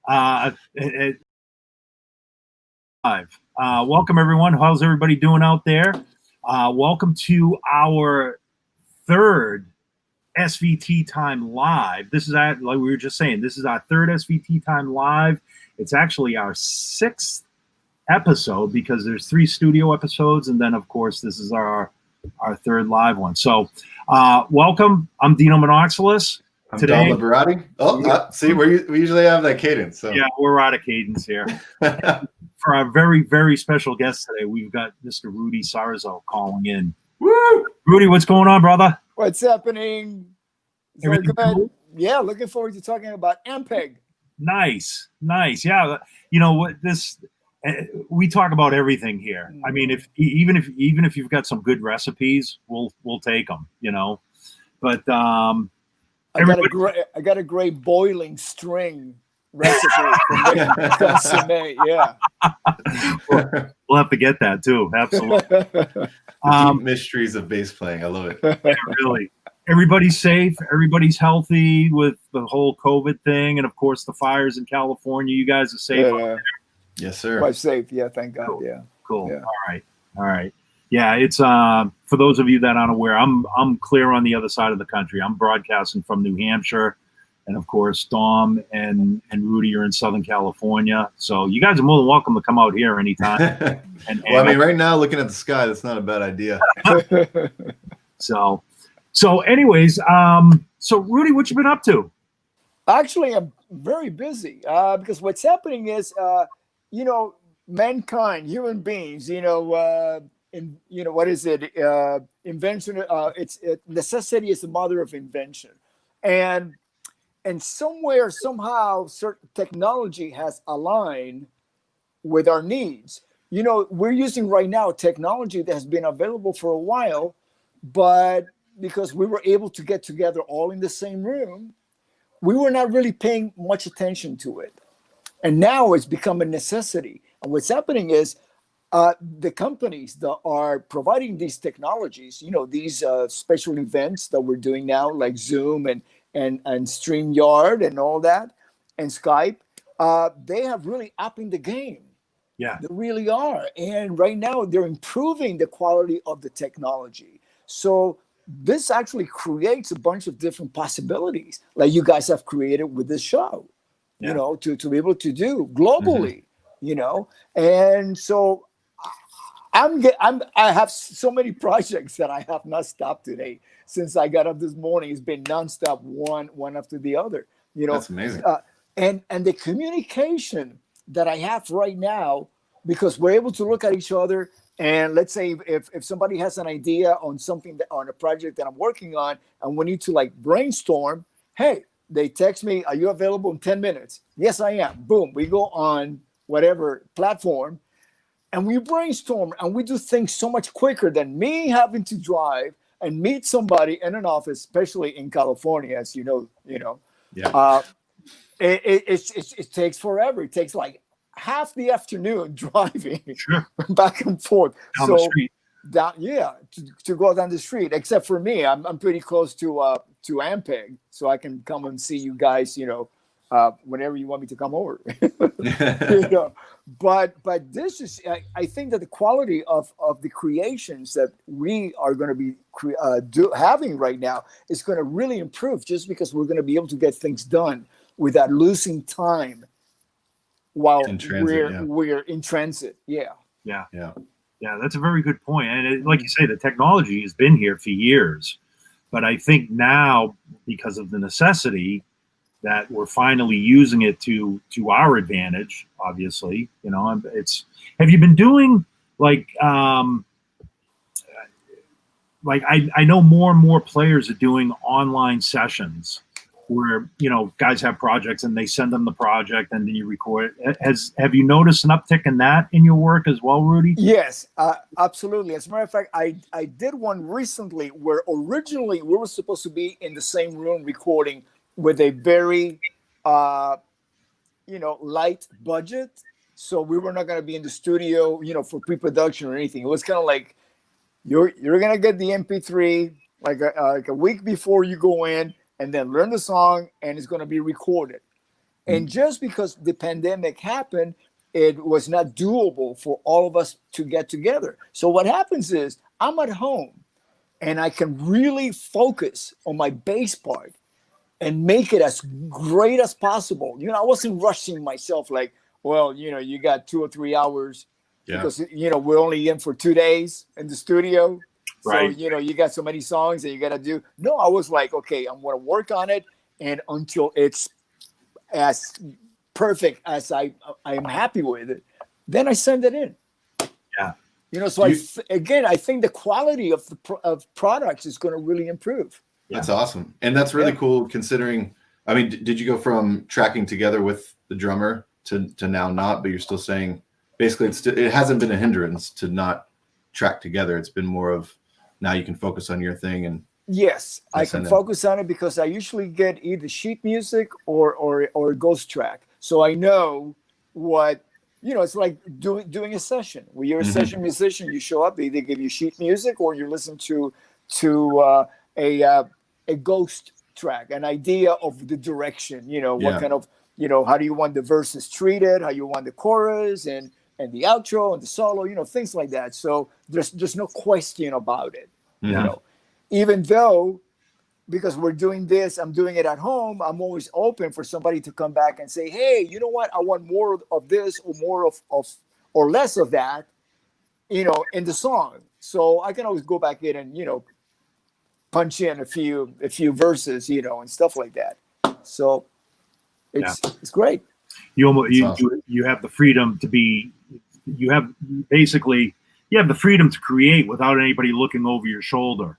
Live. Welcome, everyone. How's everybody doing out there? Welcome to our third SVT Time Live. This is, like we were just saying, this is our third SVT Time Live. It's actually our sixth episode because there's 3 studio episodes, and then, of course, this is our third live one. So, welcome. I'm Dino Monoxylus. I'm Dom Liberati. Oh, see, we usually have that cadence. So. Yeah, we're out of cadence here. For our very, very special guest today, we've got Mr. Rudy Sarzo calling in. Woo! Rudy, what's going on, brother? What's happening? Everything cool? Yeah, looking forward to talking about Ampeg. Nice. Yeah, you know what? We talk about everything here. I mean, even if you've got some good recipes, we'll take them. You know, but I got a great boiling string recipe for consommé. Yeah, we'll have to get that too. Absolutely. Deep mysteries of bass playing. I love it. Yeah, really. Everybody's safe. Everybody's healthy with the whole COVID thing, and of course the fires in California. You guys are safe. Yeah. Yes, sir. Quite safe. Yeah, thank God. Cool. Yeah. Cool. Yeah. All right. Yeah, it's for those of you that aren't aware, I'm clear on the other side of the country. I'm broadcasting from New Hampshire, and of course Dom and Rudy are in Southern California. So you guys are more than welcome to come out here anytime. Well, I mean, right now looking at the sky, that's not a bad idea. So anyways, so Rudy, what you been up to? Actually, I'm very busy because what's happening is, mankind, human beings, what is it? Invention. Necessity is the mother of invention, and somewhere, somehow, certain technology has aligned with our needs. We're using right now technology that has been available for a while, but because we were able to get together all in the same room, we were not really paying much attention to it. And now it's become a necessity. And what's happening is the companies that are providing these technologies, these special events that we're doing now, like Zoom and StreamYard and all that, and Skype, they have really upping the game. Yeah, they really are. And right now they're improving the quality of the technology. So this actually creates a bunch of different possibilities, like you guys have created with this show, to be able to do globally, And so I have so many projects that I have not stopped today since I got up this morning. It's been nonstop, one after the other. That's amazing. And the communication that I have right now, because we're able to look at each other. And let's say if somebody has an idea on something on a project that I'm working on, and we need to brainstorm, hey, they text me, are you available in 10 minutes? Yes, I am. Boom. We go on whatever platform and we brainstorm, and we do things so much quicker than me having to drive and meet somebody in an office, especially in California, as you know. Yeah. It takes forever. It takes half the afternoon driving back and forth down the street. To go down the street. Except for me, I'm pretty close to Ampeg, so I can come and see you guys, whenever you want me to come over. But this is, I think that the quality of the creations that we are going to be having right now is going to really improve, just because we're going to be able to get things done without losing time while we're in transit. Yeah, that's a very good point. And like you say, the technology has been here for years, but I think now, because of the necessity, that we're finally using it to our advantage. Obviously, have you been doing I know more and more players are doing online sessions where guys have projects and they send them the project and then you record it. Have you noticed an uptick in that in your work as well, Rudy? Yes, absolutely. As a matter of fact, I did one recently where originally we were supposed to be in the same room recording with a very light budget, so we were not going to be in the studio for pre-production or anything. It was kind of like you're going to get the MP3 like a week before you go in, and then learn the song, and it's going to be recorded. And just because the pandemic happened, it was not doable for all of us to get together. So what happens is I'm at home and I can really focus on my bass part and make it as great as possible. You know, I wasn't rushing myself like, well, you know, you got 2 or 3 hours because, you know, we're only in for 2 days in the studio. Right. So, you know, you got so many songs that you got to do. No, I was like, okay, I'm going to work on it. And until it's as perfect as I am happy with it, then I send it in. Yeah. You know, so I think the quality of of products is going to really improve. That's awesome. And that's really cool considering, I mean, did you go from tracking together with the drummer to now not, but you're still saying basically it hasn't been a hindrance to not track together. It's been more of now you can focus on your thing. And yes, I can focus on it because I usually get either sheet music or a ghost track. So I know what, you know, it's like doing a session. When you're a session musician, you show up, they either give you sheet music or you listen to a ghost track, an idea of the direction, you know, what kind of, you know, how do you want the verses treated, how you want the chorus and the outro and the solo, you know, things like that. So there's no question about it, you know, even though, because we're doing this, I'm doing it at home, I'm always open for somebody to come back and say, hey, you know what, I want more of this or more of or less of that, you know, in the song. So I can always go back in and, you know, punch in a few verses, you know, and stuff like that. So it's great. You have the freedom to be, you have the freedom to create without anybody looking over your shoulder,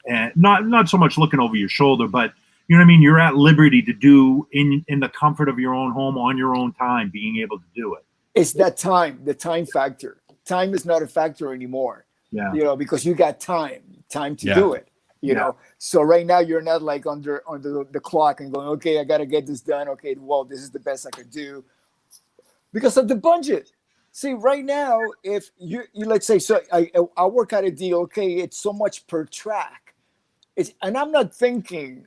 and not so much looking over your shoulder, but you know what I mean? You're at liberty to do in the comfort of your own home on your own time, being able to do it. It's that the time factor. Time is not a factor anymore. Yeah. You know, because you got time to do it. You know, so right now you're not like under the clock and going, okay, I got to get this done. Okay, well, this is the best I could do because of the budget. See, right now, if you let's say, so I work out a deal. Okay, it's so much per track. And I'm not thinking,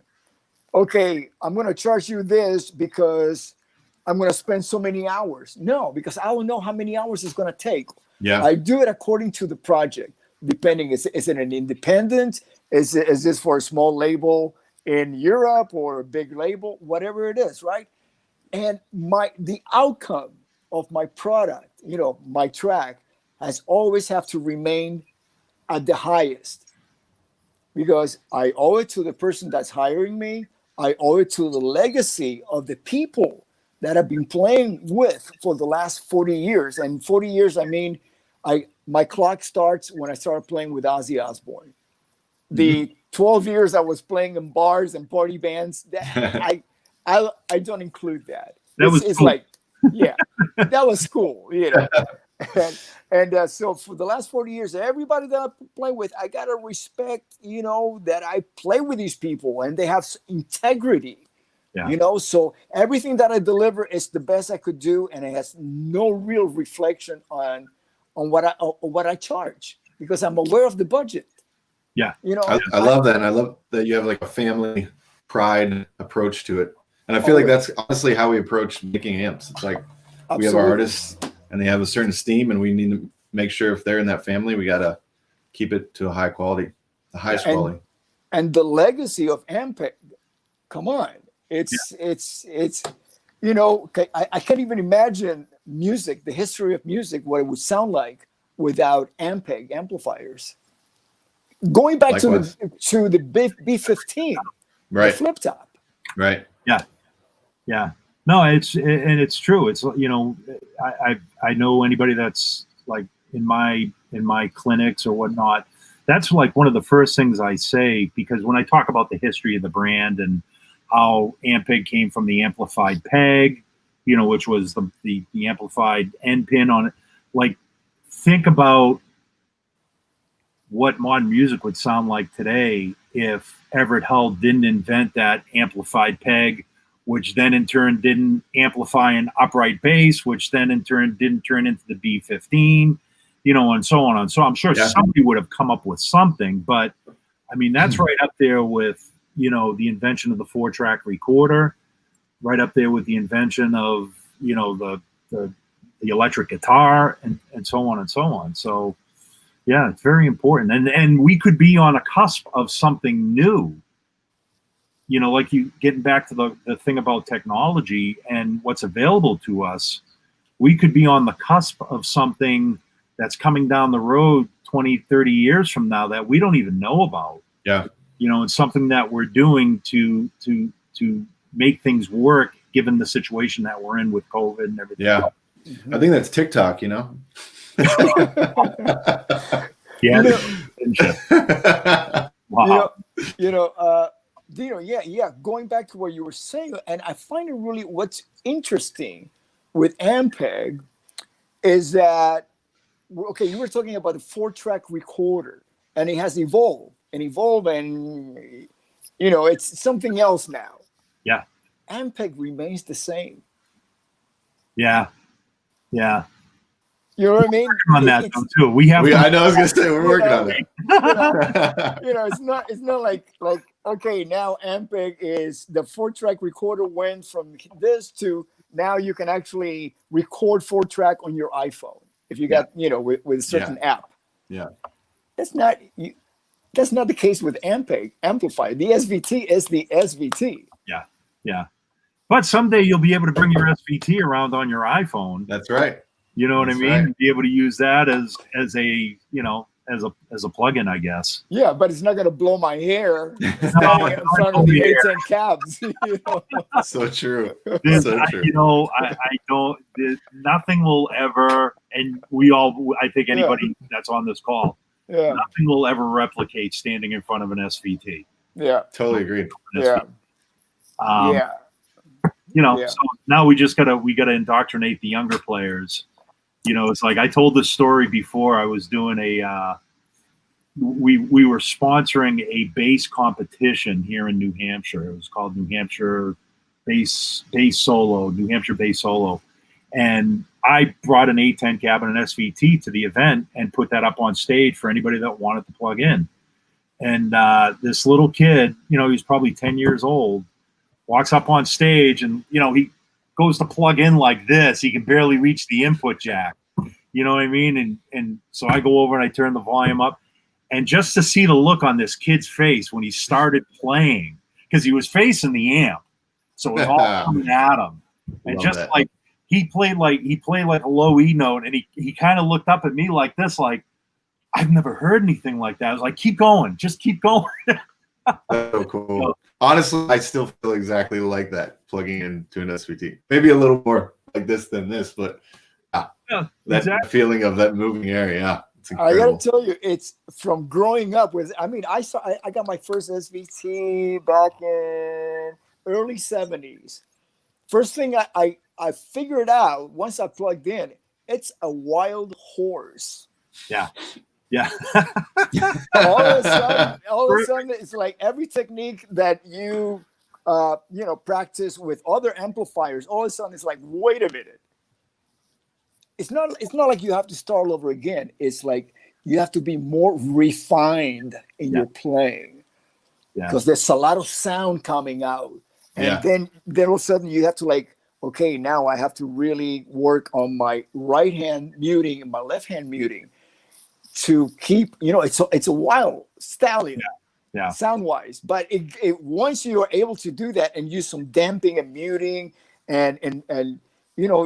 okay, I'm going to charge you this because I'm going to spend so many hours. No, because I will know how many hours it's going to take. Yeah, I do it according to the project, depending. Is it an independent? Is this for a small label in Europe or a big label, whatever it is, right? And the outcome of my product, you know, my track has always have to remain at the highest because I owe it to the person that's hiring me. I owe it to the legacy of the people that I've been playing with for the last 40 years. And 40 years, I mean, my clock starts when I started playing with Ozzy Osbourne. The 12 years I was playing in bars and party bands, I don't include that. It's cool. Like, yeah, that was cool, you know. And so for the last 40 years, everybody that I play with, I gotta respect, you know, that I play with these people and they have integrity, you know. So everything that I deliver is the best I could do, and it has no real reflection on what I charge because I'm aware of the budget. Yeah, you know, I love that, and I love that you have like a family pride approach to it, and I feel like that's honestly how we approach making amps. It's like we have our artists, and they have a certain esteem, and we need to make sure if they're in that family, we gotta keep it to a high quality, the highest quality. And the legacy of Ampeg, come on, it's you know, I can't even imagine music, the history of music, what it would sound like without Ampeg amplifiers. Going back to the B15, right? The flip top, right? Yeah. No, it's true. It's, you know, I know anybody that's like in my clinics or whatnot. That's like one of the first things I say, because when I talk about the history of the brand and how Ampeg came from the amplified peg, you know, which was the amplified end pin on it. Like, think about what modern music would sound like today if Everett Hull didn't invent that amplified peg, which then in turn didn't amplify an upright bass, which then in turn didn't turn into the B15, you know, and so on. And so I'm sure somebody would have come up with something, but I mean, that's right up there with, you know, the invention of the 4-track recorder. right up there with the invention of, you know, the electric guitar and so on and so on. So yeah, it's very important. And we could be on a cusp of something new. You know, like you getting back to the thing about technology and what's available to us, we could be on the cusp of something that's coming down the road 20, 30 years from now that we don't even know about. Yeah. You know, it's something that we're doing to make things work given the situation that we're in with COVID and everything. Yeah. I think that's TikTok, you know? Yeah. Wow. Dino, yeah. Going back to what you were saying, and I find it really what's interesting with Ampeg is that, okay, you were talking about a 4-track recorder, and it has evolved, and you know, it's something else now. Yeah. Ampeg remains the same. Yeah. Yeah. You know what I mean? On that though, too. I know. I was gonna say we're working on that. You know, it's not like okay, now Ampeg is the 4-track recorder went from this to now you can actually record 4-track on your iPhone if you got with a certain app. Yeah, that's not the case with Ampeg amplifier. The SVT is the SVT. Yeah. But someday you'll be able to bring your SVT around on your iPhone. That's right. You know what I That's mean? right. Be able to use that as a plugin, I guess. Yeah, but it's not going to blow my hair standing in front of the A10 cabs. You know? So true. So true. You know, I don't. Nothing will ever, and I think anybody that's on this call, nothing will ever replicate standing in front of an SVT. Yeah, totally agreed. Yeah. You know, so now we gotta indoctrinate the younger players. You know, it's like I told this story before. I was doing we were sponsoring a bass competition here in New Hampshire. It was called New Hampshire Bass Solo, New Hampshire Bass Solo. And I brought an A10 cab and an SVT to the event and put that up on stage for anybody that wanted to plug in. And this little kid, you know, he's probably 10 years old, walks up on stage and, you know, he goes to plug in like this. He can barely reach the input jack. You know what I mean? And so I go over and I turn the volume up. And just to see the look on this kid's face when he started playing, because he was facing the amp. So it was all coming at him. And just that. Like he played like a low E note, and he kind of looked up at me like this, like, I've never heard anything like that. I was like, keep going, just keep going. So cool. Honestly, I still feel exactly like that plugging into an SVT. Maybe a little more like this than this, but that feeling of that moving area, it's incredible. I gotta tell you, it's from growing up with. I mean, I got my first SVT back in early 70s. First thing I figured out once I plugged in, it's a wild horse. Yeah. all of a sudden, it's like every technique that you practice with other amplifiers. All of a sudden, it's like, wait a minute. It's not like you have to start over again. It's like you have to be more refined in your playing, because there's a lot of sound coming out, and then all of a sudden you have to like, okay, now I have to really work on my right hand muting and my left hand muting to keep, it's a wild stallion, sound wise. But it once you are able to do that and use some damping and muting and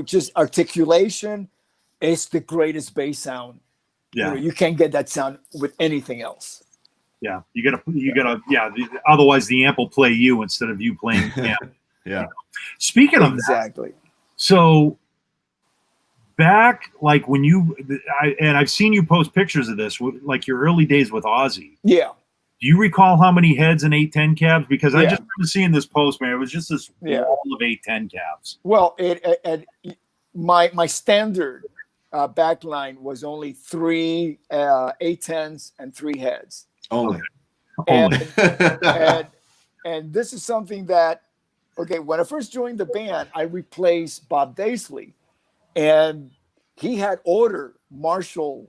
just articulation, it's the greatest bass sound. Yeah, you can't get that sound with anything else. Yeah, you gotta. Otherwise, the amp will play you instead of you playing the amp. Yeah. Speaking of exactly. So back, like when I've seen you post pictures of this, like your early days with Ozzy. Yeah. Do you recall how many heads in 810 cabs? Because I just remember seeing this post, man. It was just this wall of 810 cabs. Well, my standard backline was only 3 810s and 3 heads. Only. And this is something that, when I first joined the band, I replaced Bob Daisley, and he had ordered Marshall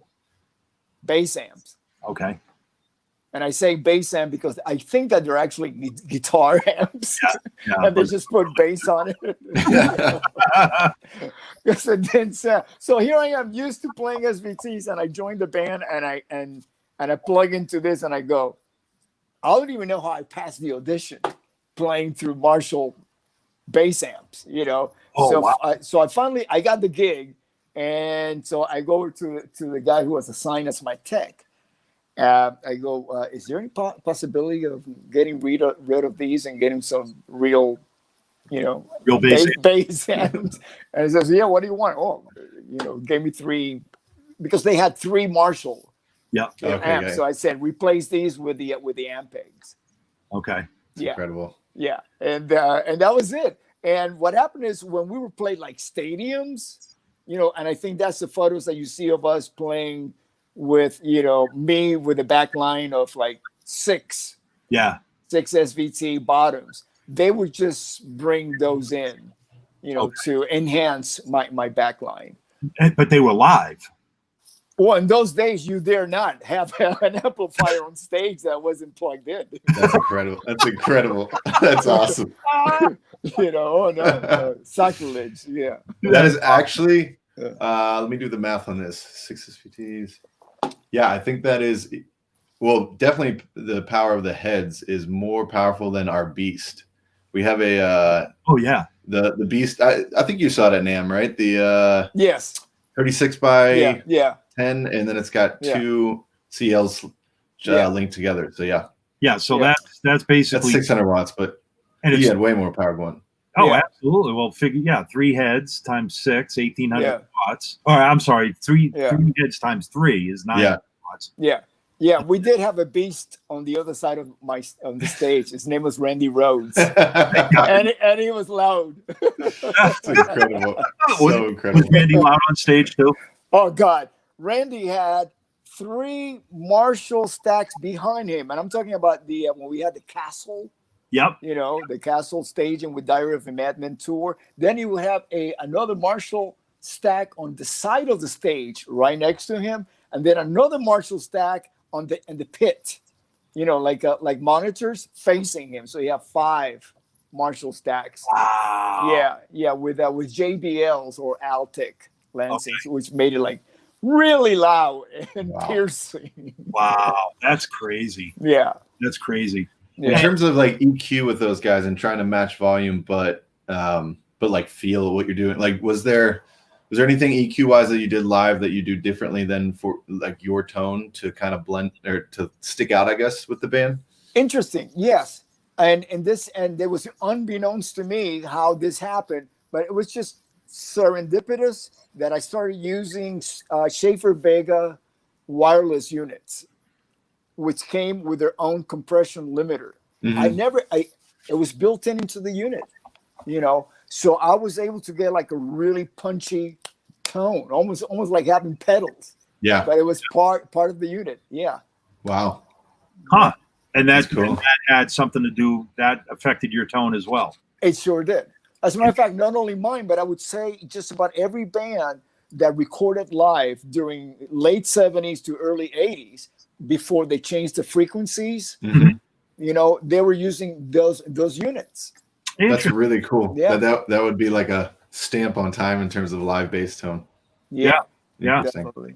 bass amps. Okay. And I say bass amp because I think that they're actually guitar amps, and they just put bass on it. So here I am, used to playing SVTs, and I joined the band, and I plug into this, and I go, I don't even know how I passed the audition playing through Marshall bass amps, you know. So I finally got the gig, and so I go over to the guy who was assigned as my tech. I go, is there any possibility of getting rid of these and getting some real, real bass amps? And he says, yeah, what do you want? Oh, gave me 3, because they had 3 Marshall amps. Yeah. So I said, replace these with the Ampegs. Okay. That's incredible. Yeah. And that was it. And what happened is when we were playing like stadiums, and I think that's the photos that you see of us playing with, me with a back line of like 6 SVT bottoms. They would just bring those in, to enhance my back line. But they were live. Well, in those days, you dare not have an amplifier on stage that wasn't plugged in. That's incredible. That's incredible. That's awesome. Sacrilege. Yeah. That is actually, let me do the math on this. 6 SVTs. Yeah, I think that is, well, definitely the power of the heads is more powerful than our beast. We have a, the beast. I think you saw it at NAMM, right? The, yes. 36 by 10, and then it's got 2 CLs linked together. So so that's basically 600 watts, but he had way more power going. Oh, absolutely. Well, 3 heads times 6, 1,800 watts. Or I'm sorry, 3 heads times 3 is 9 watts. Yeah. We did have a beast on the other side of on the stage. His name was Randy Rhoads, and he was loud. That's incredible. So incredible. Was Randy loud on stage too? Oh God, Randy had 3 Marshall stacks behind him, and I'm talking about the when we had the Castle. Yep. The Castle staging with Diary of a Madman tour. Then you would have another Marshall stack on the side of the stage right next to him, and then another Marshall stack in the pit. Like monitors facing him. So you have 5 Marshall stacks. Wow. Yeah, with JBLs or Altec lenses, which made it like really loud and piercing. Wow, that's crazy. Yeah. That's crazy. In terms of like EQ with those guys and trying to match volume, but like feel what you're doing. Like, was there anything EQ wise that you did live that you do differently than for like your tone to kind of blend or to stick out, I guess, with the band? Interesting. Yes. And there was unbeknownst to me how this happened, but it was just serendipitous that I started using Schaefer Vega wireless units, which came with their own compression limiter. It was built into the unit, so I was able to get like a really punchy tone, almost like having pedals. Yeah. But it was part of the unit. Yeah. Wow. Huh. And that's cool. And that had something to do, that affected your tone as well. It sure did. As a matter of fact, not only mine, but I would say just about every band that recorded live during late 70s to early 80s, before they changed the frequencies, they were using those units. That's really cool. Yeah. That would be like a stamp on time in terms of live bass tone. Yeah. Definitely.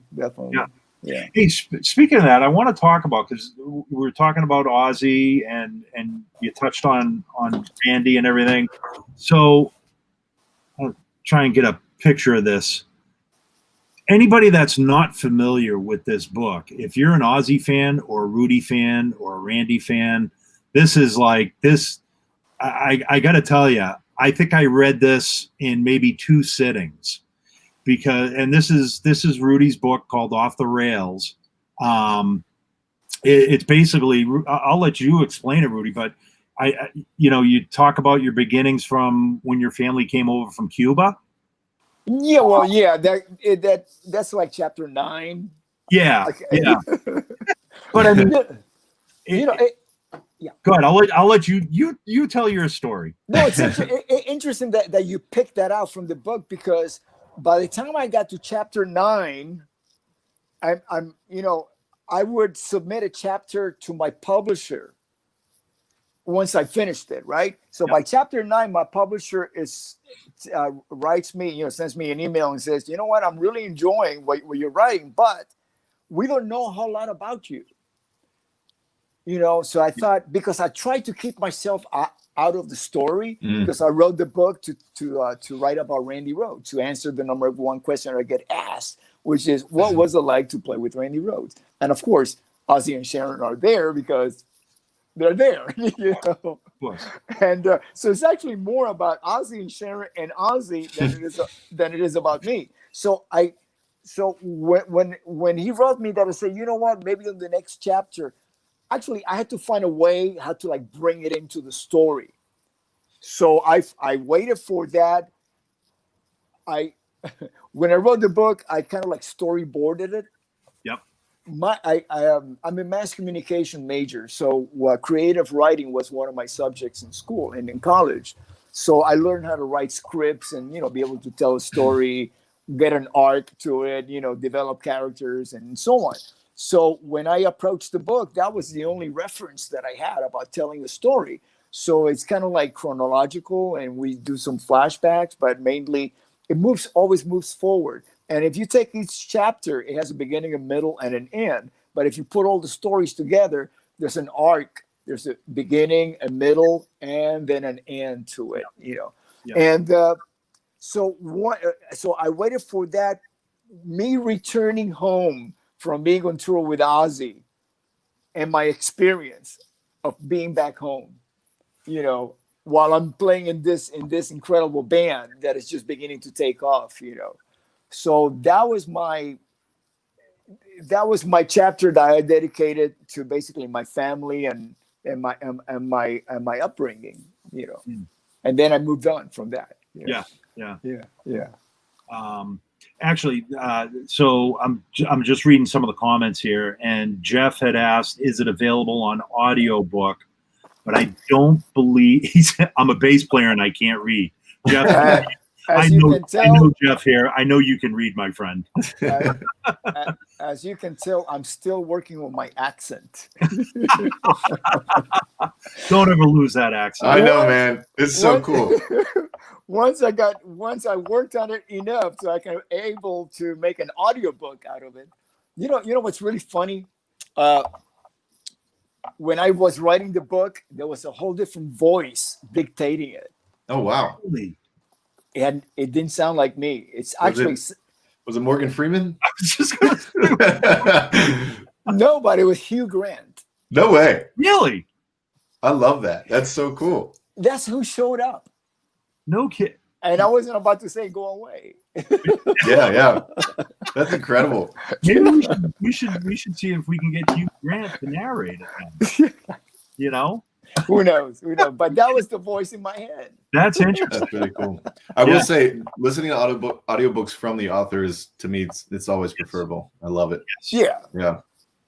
Yeah. Hey, speaking of that, I want to talk about, because we were talking about Ozzy and you touched on Andy and everything. So I'll try and get a picture of this. Anybody that's not familiar with this book, if you're an Ozzy fan or a Rudy fan or a Randy fan, this is like this. I got to tell you, I think I read this in maybe 2 sittings, because, and this is Rudy's book called Off the Rails. It's basically, I'll let you explain it, Rudy, but you talk about your beginnings from when your family came over from Cuba. Yeah, well, yeah, that's like chapter 9. Yeah, yeah. But I mean, yeah. Go ahead. I'll let you tell your story. No, it's interesting that you picked that out from the book, because by the time I got to chapter 9, I'm I would submit a chapter to my publisher once I finished it, right? So by chapter 9, my publisher writes me, sends me an email and says, you know what, I'm really enjoying what you're writing, but we don't know a whole lot about you. So I thought, because I tried to keep myself out of the story, because I wrote the book to write about Randy Rhoads, to answer the number one question I get asked, which is, what was it like to play with Randy Rhoads? And of course, Ozzy and Sharon are there because they're there, Of course. And so it's actually more about Ozzy and Sharon and Ozzy than it is about me. So when he wrote me that, I said, you know what, maybe in the next chapter, actually I had to find a way how to like bring it into the story. So I waited for that. When I wrote the book, I kind of like storyboarded it. Yep. I'm a mass communication major, so creative writing was one of my subjects in school and in college. So I learned how to write scripts and be able to tell a story, get an arc to it, develop characters and so on. So when I approached the book, that was the only reference that I had about telling a story. So it's kind of like chronological, and we do some flashbacks, but mainly it always moves forward. And if you take each chapter, it has a beginning, a middle, and an end. But if you put all the stories together, there's an arc. There's a beginning, a middle, and then an end to it. Yeah. And so I waited for that. Me returning home from being on tour with Ozzy, and my experience of being back home, while I'm playing in this incredible band that is just beginning to take off, So that was my chapter that I dedicated to basically my family and my upbringing, And then I moved on from that. Yeah. Actually, so I'm just reading some of the comments here, and Jeff had asked, "Is it available on audiobook?" But I don't believe I'm a bass player and I can't read. Jeff, I know Jeff here. I know you can read, my friend. As you can tell, I'm still working on my accent. Don't ever lose that accent. I know, man. It's so cool. Once I worked on it enough so I can able to make an audiobook out of it. You know what's really funny? When I was writing the book, there was a whole different voice dictating it. Oh, wow. Really? And it didn't sound like me. It's actually... Was it Morgan Freeman? I was just going to No, but it was Hugh Grant. No way. Really? I love that. That's so cool. That's who showed up. No kid. And I wasn't about to say go away. Yeah. That's incredible. Maybe we should see if we can get Hugh Grant to narrate it. Who knows? But that was the voice in my head. That's interesting. That's really cool. I will say, listening to audiobooks from the authors, to me, it's always preferable. I love it. Yeah.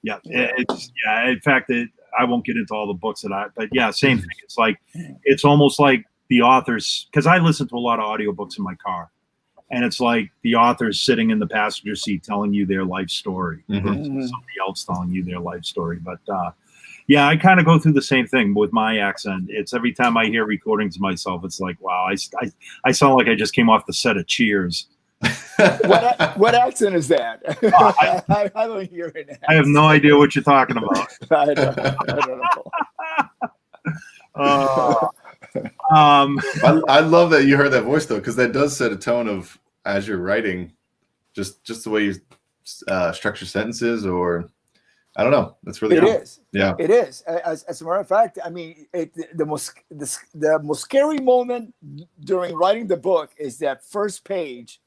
In fact, I won't get into all the books but same thing. It's like, it's almost like the authors, because I listen to a lot of audiobooks in my car, and it's like the author's sitting in the passenger seat telling you their life story, versus somebody else telling you their life story. But I kind of go through the same thing with my accent. It's every time I hear recordings of myself, it's like, wow, I sound like I just came off the set of Cheers. What accent is that? I don't hear it. I have no idea what you're talking about. I don't know. I love that you heard that voice, though, because that does set a tone of, as you're writing, just the way you structure sentences, or I don't know. That's really cool. Is. Yeah, it is. As a matter of fact, I mean, the most scary moment during writing the book is that first page,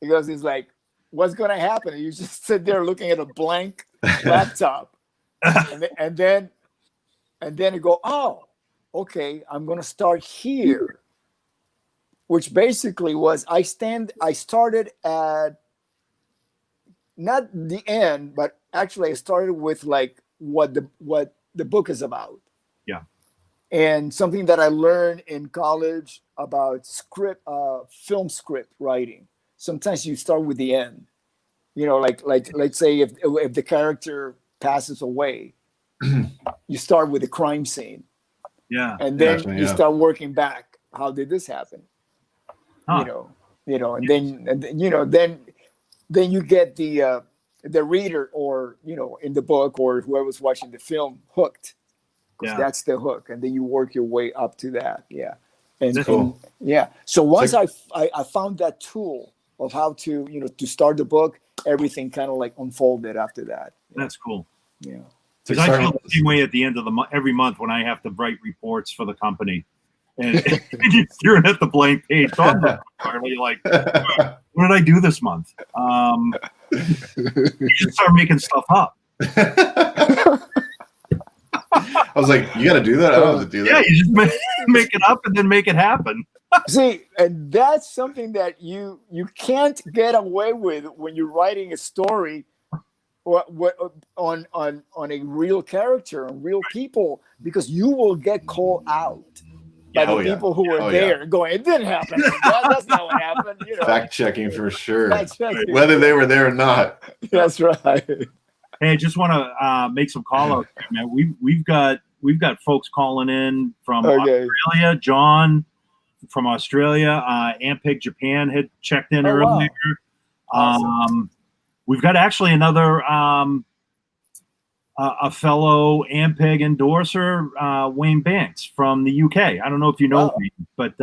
because it's like, what's going to happen? And you just sit there looking at a blank laptop, and then you go, oh, okay, I'm going to start here, which basically was I started at not the end, but actually I started with like what the book is about. Yeah. And something that I learned in college about film script writing. Sometimes you start with the end, you know, like let's say if the character passes away, you start with the crime scene. Yeah. And then Gotcha, you yeah. start working back. How did this happen? Huh. And then you get the reader, or in the book, or whoever's watching the film, hooked. Because that's the hook, and then you work your way up to that. Yeah. That's cool. So once I found that tool of how to to start the book, everything kind of like unfolded after that. That's cool. Yeah. Because I feel the same way at the end of the month, every month when I have to write reports for the company, and you're staring at the blank page. So you're like, what did I do this month? You should start making stuff up. I was like, you got to do that? I don't have to do that. Yeah, you just make it up and then make it happen. See, and that's something that you can't get away with when you're writing a story on a real character, on real people, because you will get called out by the people who were there going, it didn't happen. That's not what happened. Fact checking for sure. Fact-checking. Whether they were there or not. That's right. Hey, I just want to make some call outs, man. We've got folks calling in from Australia. John from Australia, Ampeg Japan had checked in earlier. Wow. Awesome. We've got actually another a fellow Ampeg endorser, Wayne Banks from the UK. I don't know if you know him, but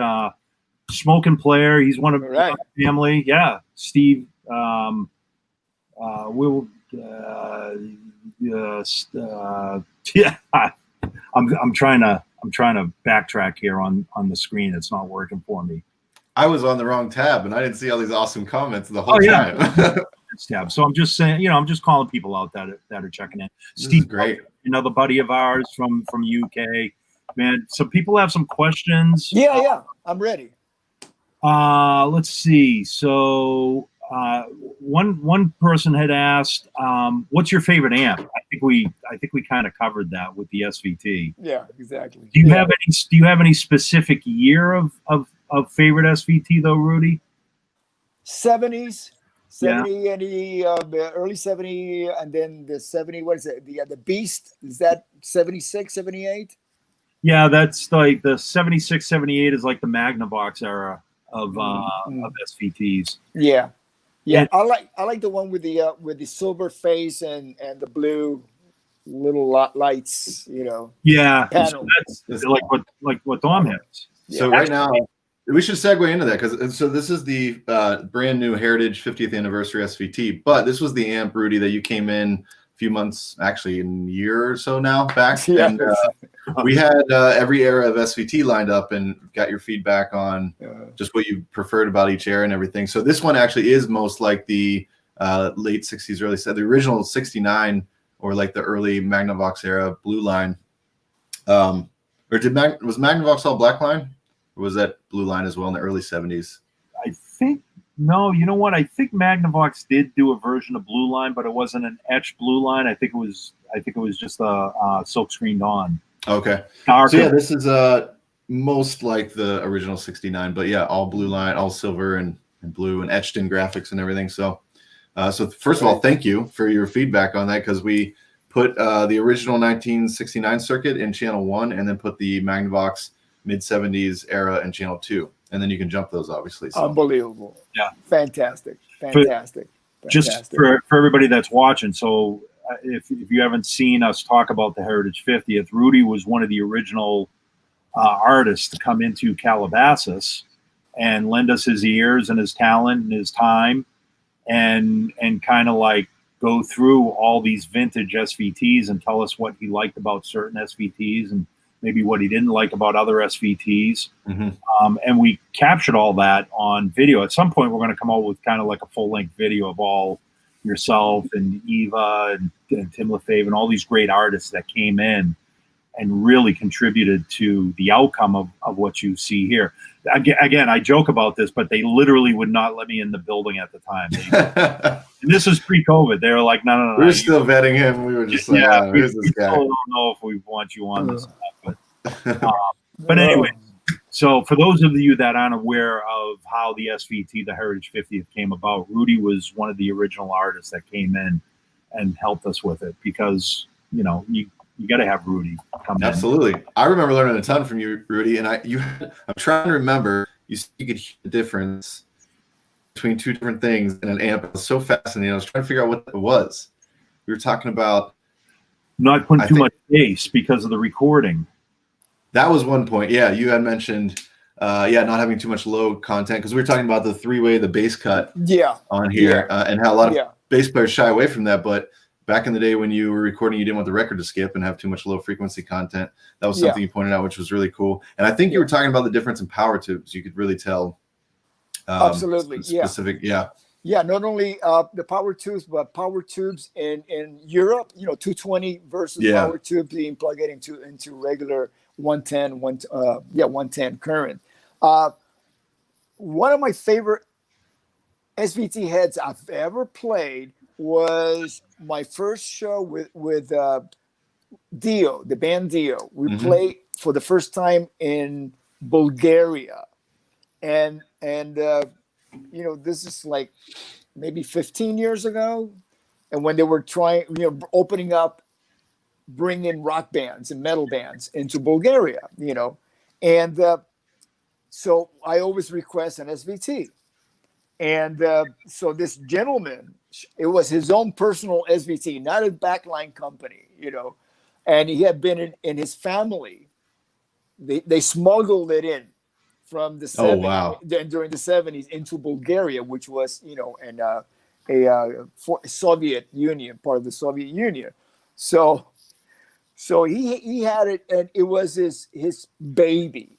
smoking player. He's one of the family. Yeah, Steve. Yeah, I'm trying to backtrack here on the screen. It's not working for me. I was on the wrong tab and I didn't see all these awesome comments the whole time. Tab. So I'm just saying, I'm just calling people out that are checking in. Steve, great. Another buddy of ours from UK. Man, so people have some questions. Yeah, I'm ready. Let's see. So one person had asked, what's your favorite amp? I think we kind of covered that with the SVT. Yeah, exactly. Do you have any specific year of favorite SVT though, Rudy? 70s, 70, and the early 70, and then the 70. What is it? The Beast, is that 76, 78? Yeah, that's like the 76, 78 is like the Magnavox era of SVTs. Yeah. Yeah, and I like the one with the silver face and the blue little lights, Yeah, panel. So that's like what Dom has. So right now, we should segue into that because this is the brand new Heritage 50th Anniversary SVT, but this was the amp, Rudy, that you came in a few months, actually a year or so now back. Yeah. And we had every era of SVT lined up and got your feedback on just what you preferred about each era and everything. So this one actually is most like the late 60s, early 70s, the original 69 or like the early Magnavox era blue line. Or was Magnavox all black line? Or was that blue line as well in the early 70s? I think no. You know what? I think Magnavox did do a version of blue line, but it wasn't an etched blue line. I think it was just a silk screened on. Okay. Darker. So yeah, this is most like the original 69, but yeah, all blue line, all silver and blue and etched in graphics and everything. So first of all, thank you for your feedback on that, because we put the original 1969 circuit in channel 1 and then put the Magnavox mid-70s era in channel 2, and then you can jump those obviously. So. Unbelievable. Yeah. Fantastic. Just for everybody that's watching, so if you haven't seen us talk about the Heritage 50th, Rudy was one of the original artists to come into Calabasas and lend us his ears and his talent and his time and kind of like go through all these vintage SVTs and tell us what he liked about certain SVTs and maybe what he didn't like about other SVTs. Mm-hmm. And we captured all that on video. At some point, we're going to come out with kind of like a full-length video of all yourself and Eva and Tim Lefebvre and all these great artists that came in and really contributed to the outcome of what you see here. Again, I joke about this, but they literally would not let me in the building at the time. And this is pre-COVID. They were like, no. We were still vetting him. We were just like, who's this guy? I don't know if we want you on this stuff. But anyway, So for those of you that aren't aware of how the SVT, the Heritage 50th, came about, Rudy was one of the original artists that came in and helped us with it, because you got to have Rudy come in. Absolutely. I remember learning a ton from you, Rudy, and I'm trying to remember, you could hear the difference between two different things in an amp. It was so fascinating. I was trying to figure out what it was. We were talking about not putting too much bass because of the recording. That was one point. Yeah, you had mentioned, not having too much low content, because we were talking about the three-way, the bass cut on here, and how a lot of bass players shy away from that. But back in the day when you were recording, you didn't want the record to skip and have too much low-frequency content. That was something you pointed out, which was really cool. And I think you were talking about the difference in power tubes. You could really tell. Absolutely, specific, Yeah, not only the power tubes, but power tubes in Europe, 220 versus power tubes being plugged into regular 110 current. One of my favorite SVT heads I've ever played was my first show with Dio, the band Dio. We played for the first time in Bulgaria, and this is like maybe 15 years ago, and when they were trying, opening up, bringing rock bands and metal bands into Bulgaria, and so I always request an SVT, and so this gentleman, it was his own personal SVT, not a backline company, and he had been in his family. They smuggled it in from the 70s, during the 70s into Bulgaria, which was, Soviet Union, part of the Soviet Union. So he had it, and it was his baby,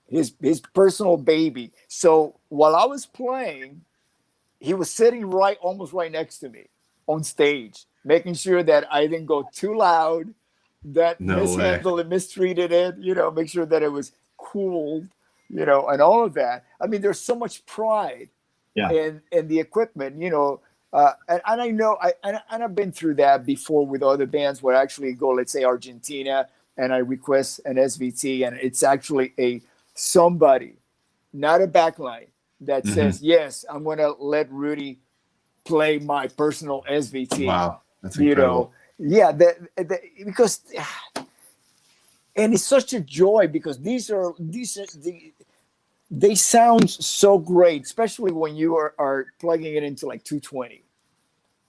his personal baby. So while I was playing, he was sitting almost right next to me on stage, making sure that I didn't go too loud, that mishandled and mistreated it, make sure that it was cooled, and all of that. I mean, there's so much pride in the equipment, and I know I've been through that before with other bands where I actually go, let's say Argentina, and I request an SVT, and it's actually somebody, not a backline, that says, yes, I'm going to let Rudy play my personal SVT. Wow, that's incredible. Because, and it's such a joy, because they sound so great, especially when you are plugging it into like 220.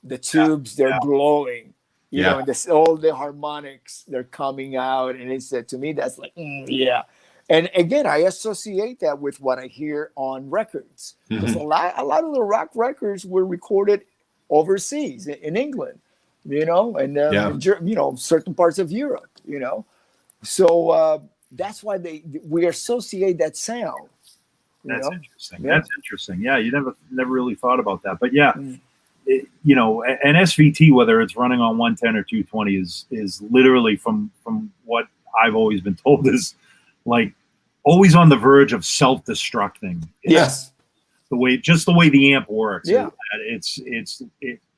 The tubes, they're glowing, and all the harmonics, they're coming out, and it's to me that's like, And again, I associate that with what I hear on records, because a lot of the rock records were recorded overseas in England, and certain parts of Europe, So that's why we associate that sound. That's interesting. That's interesting. Yeah, you never really thought about that, but an SVT, whether it's running on 110 or 220, is literally from what I've always been told is like always on the verge of self-destructing. Yes. The way the amp works. Yeah.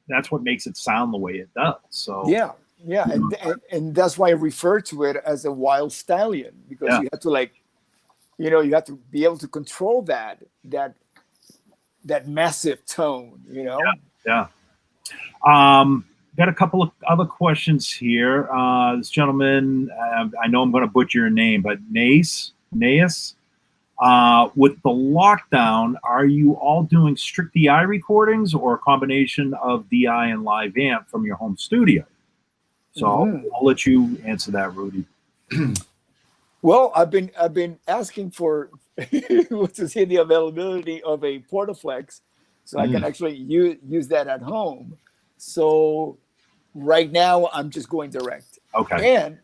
That's what makes it sound the way it does. So and that's why I refer to it as a wild stallion, because you have to you have to be able to control that massive tone, Yeah. Got a couple of other questions here. This gentleman, I know I'm going to butcher your name, but Naas, with the lockdown, are you all doing strict DI recordings or a combination of DI and live amp from your home studio? So I'll let you answer that, Rudy. Well, I've been asking for to see the availability of a Portaflex, so I can actually use that at home. So right now I'm just going direct. Okay. And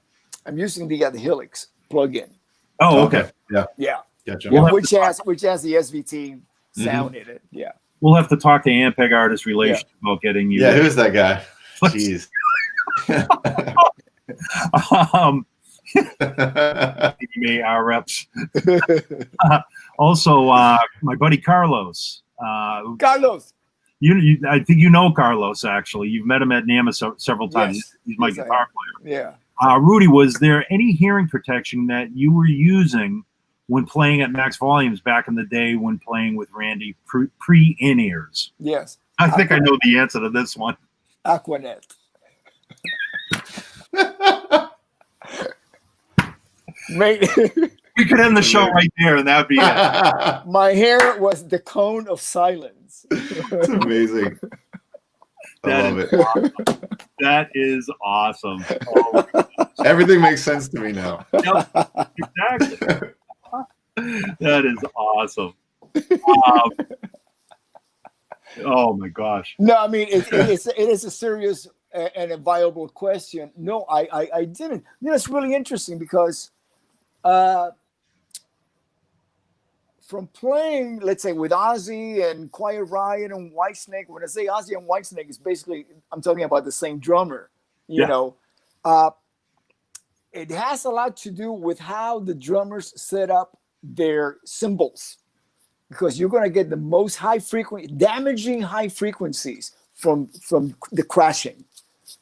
I'm using the Helix plugin. Oh, okay. Yeah. Gotcha. Which has the SVT sound in it. Yeah. We'll have to talk to Ampeg Artist Relations about getting you. Yeah, who's that guy? Jeez. Our reps. Also, my buddy Carlos. Carlos. I think you know Carlos, actually. You've met him at NAMA several times. Yes. He's my guitar player. Yeah. Rudy, was there any hearing protection that you were using when playing at max volumes back in the day when playing with Randy pre-in-ears? Yes. I think I know the answer to this one. Aquanet. Mate, We could end the show right there, and that'd be it. my hair was the cone of silence. It's amazing. I love it. Awesome. That is awesome. Oh, Everything makes sense to me now. yep, exactly. That is awesome. Oh my gosh. No, I mean it is a serious and a viable question. No, I didn't. You know, it's really interesting because from playing, let's say, with Ozzy and Quiet Riot and Whitesnake, when I say Ozzy and Whitesnake, it's basically I'm talking about the same drummer. You know, it has a lot to do with how the drummers set up their cymbals, because you're going to get the most damaging high frequencies from the crashing,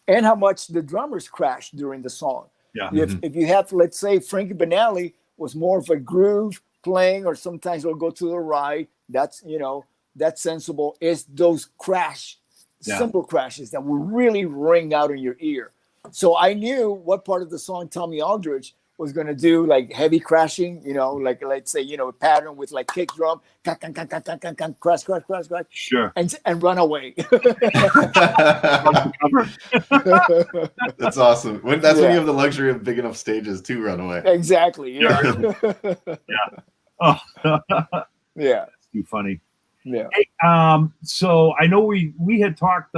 and how much the drummers crash during the song. Yeah. If you have, let's say, Frankie Banali was more of a groove playing, or sometimes it'll go to the right. That's that's sensible. Is those cymbal crashes that will really ring out in your ear. So I knew what part of the song Tommy Aldridge was going to do, like heavy crashing, like let's say, a pattern with like kick drum, crash, Sure. and run away. That's awesome. That's when you have the luxury of big enough stages to run away. Exactly. Yeah. Oh. Yeah. That's too funny. Yeah. Hey, so I know we had talked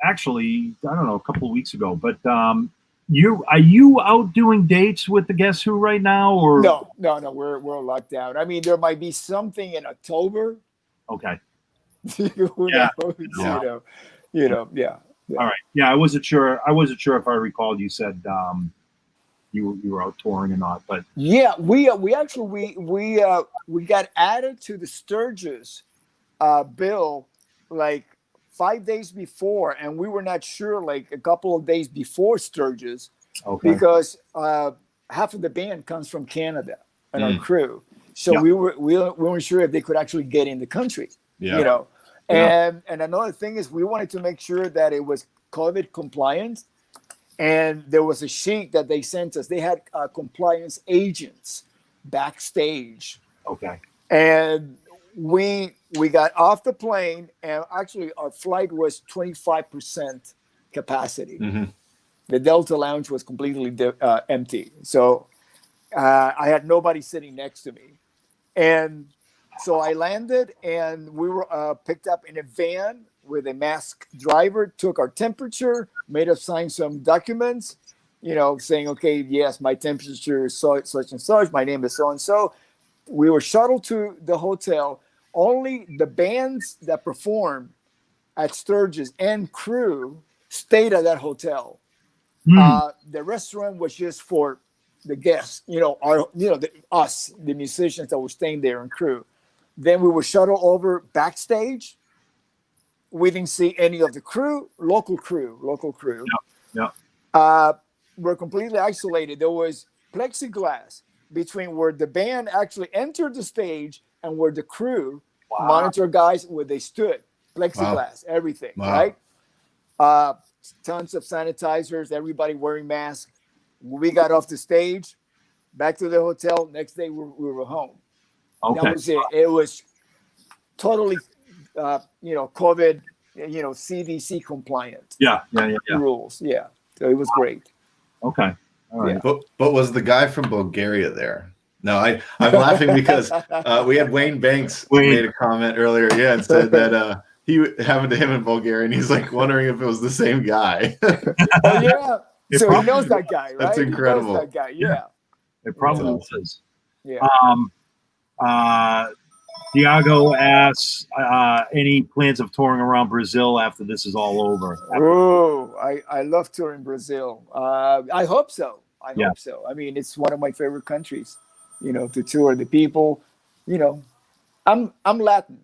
actually, I don't know, a couple of weeks ago, but are you out doing dates with the Guess Who right now, or No, we're locked down. I mean, there might be something in October. Okay. Who Yeah. knows? Yeah. Yeah. All right. Yeah, I wasn't sure if I recalled you said you were out touring or not, but Yeah, we actually we got added to the Sturgis bill like 5 days before, and we were not sure like a couple of days before Sturgis, because half of the band comes from Canada and our crew, so we weren't sure if they could actually get in the country. And another thing is we wanted to make sure that it was COVID compliant, and there was a sheet that they sent us. They had compliance agents backstage. Okay. And we got off the plane, and actually our flight was 25% capacity. The Delta Lounge was completely empty, so I had nobody sitting next to me. And so I landed, and we were picked up in a van with a masked driver, took our temperature, made us sign some documents, saying, okay, yes, my temperature is such and such, my name is so and so. We were shuttled to the hotel. Only the bands that performed at Sturgis and crew stayed at that hotel. The restaurant was just for the guests, us, the musicians that were staying there and crew. Then we were shuttled over backstage. We didn't see any of the crew, local crew. Yeah. We're completely isolated. There was plexiglass between where the band actually entered the stage and where the crew monitor guys where they stood. Plexiglass, everything, right? Tons of sanitizers, everybody wearing masks. We got off the stage, back to the hotel. Next day we were home. Okay. That was it. It was totally, COVID, CDC compliant. Yeah. Rules. Yeah. So it was great. Okay. All right. But was the guy from Bulgaria there? No, I'm laughing because we had Wayne Banks made a comment earlier, and said that he happened to him in Bulgaria, and he's like wondering if it was the same guy. Oh yeah, so he knows that guy, right? That's incredible. He knows that guy, yeah. It probably is. Yeah. Diago asks, any plans of touring around Brazil after this is all over? Oh, I love touring Brazil. I hope so. I hope so. I mean, it's one of my favorite countries, to tour. The people, I'm Latin,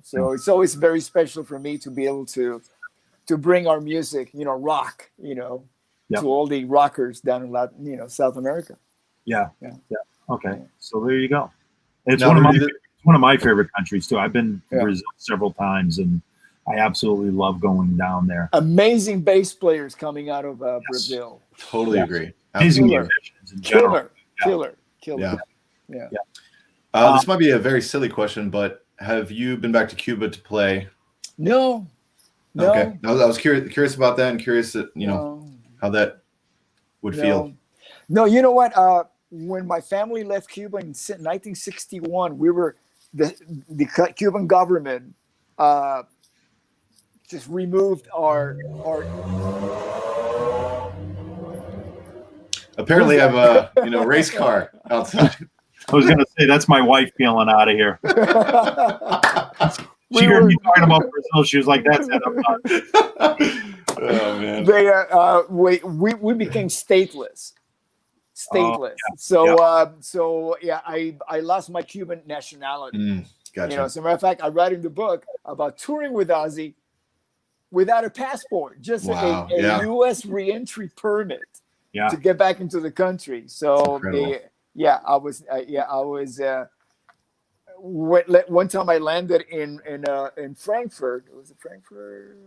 so it's always very special for me to be able to bring our music, rock, to all the rockers down in Latin, South America. Yeah. Okay, so there you go. It's Now, one of Rudy, one of my favorite countries too. I've been to Yeah. Brazil several times, and I absolutely love going down there. Amazing bass players coming out of Brazil. totally Yes. agree. Amazing Killer. musicians in general. Killer, Yeah. killer. Yeah. Yeah. This might be a very silly question, but have you been back to Cuba to play? No. Okay. I was curious about that, and curious that how that would feel. No, you know what? When my family left Cuba in 1961, we were the Cuban government just removed our. Apparently, I have a race car outside. I was going to say that's my wife feeling out of here. She heard me talking about Brazil. She was like, "That's it. I'm done." Oh man. We became stateless. Oh, Yeah. I lost my Cuban nationality. Gotcha. As a matter of fact, I write in the book about touring with Ozzy without a passport, just Wow. a U.S. reentry permit to get back into the country. So I was. One time I landed in Frankfurt. Was it Frankfurt?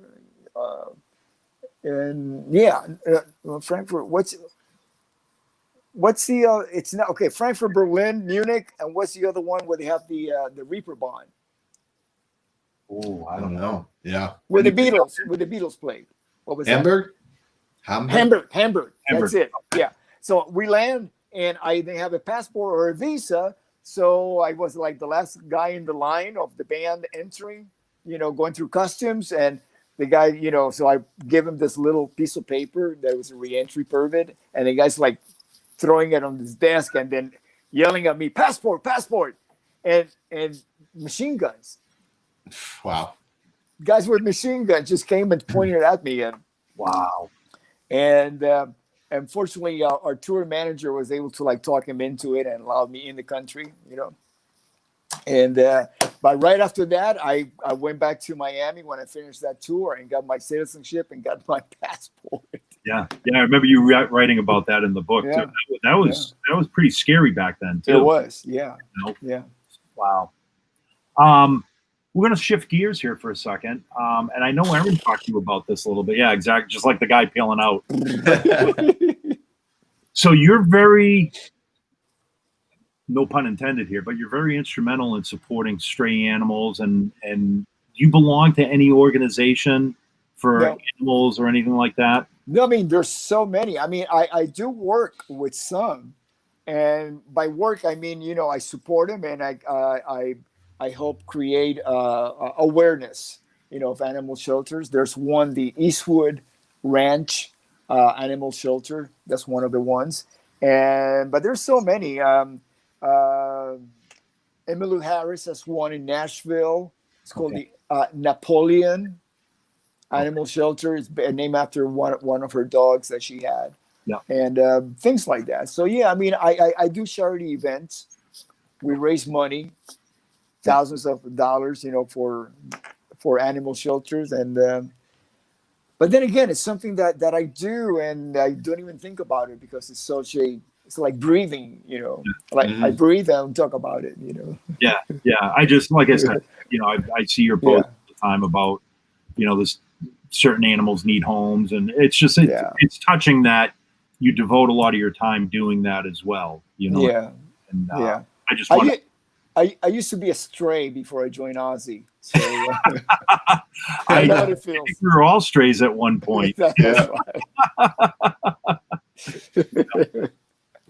Frankfurt. What's the? It's not okay. Frankfurt, Berlin, Munich, and what's the other one where they have the Reaper bond? Oh, I don't know. Yeah. Where the Beatles played. What was Hamburg? that? Hamburg. That's it. Yeah. So we land, and I didn't have a passport or a visa, so I was like the last guy in the line of the band entering. Going through customs, and the guy, so I give him this little piece of paper that was a reentry permit, and the guy's like throwing it on his desk and then yelling at me, passport, and machine guns. Wow. Guys with machine guns just came and pointed at me. And wow. And unfortunately, our tour manager was able to talk him into it and allowed me in the country, And but right after that, I went back to Miami when I finished that tour and got my citizenship and got my passport. Yeah. I remember you writing about that in the book too. That was pretty scary back then too. It was, yeah. Yeah. Wow. We're going to shift gears here for a second, and I know Aaron talked to you about this a little bit. Yeah, exactly. Just like the guy peeling out. So you're very, no pun intended here, but you're very instrumental in supporting stray animals, and you belong to any organization for animals or anything like that? No, I mean, there's so many. I mean, I do work with some, and by work, I mean, I support them, and I help create awareness, of animal shelters. There's one, the Eastwood Ranch Animal Shelter. That's one of the ones. But there's so many. Emmylou Harris has one in Nashville. It's called the Napoleon Animal Shelter. It's named after one of her dogs that she had. Yeah. And things like that. So, yeah, I mean, I do charity events. We raise money, thousands of dollars, for animal shelters. And but then again, it's something that I do, and I don't even think about it because it's like breathing, like I breathe and talk about it, Yeah. I just, like I said, I see your post all the time about, this certain animals need homes, and it's just, it's touching that you devote a lot of your time doing that as well, Yeah. And yeah. I just want I used to be a stray before I joined Ozzy. So I know what it feels. I think we were all strays at one point. That's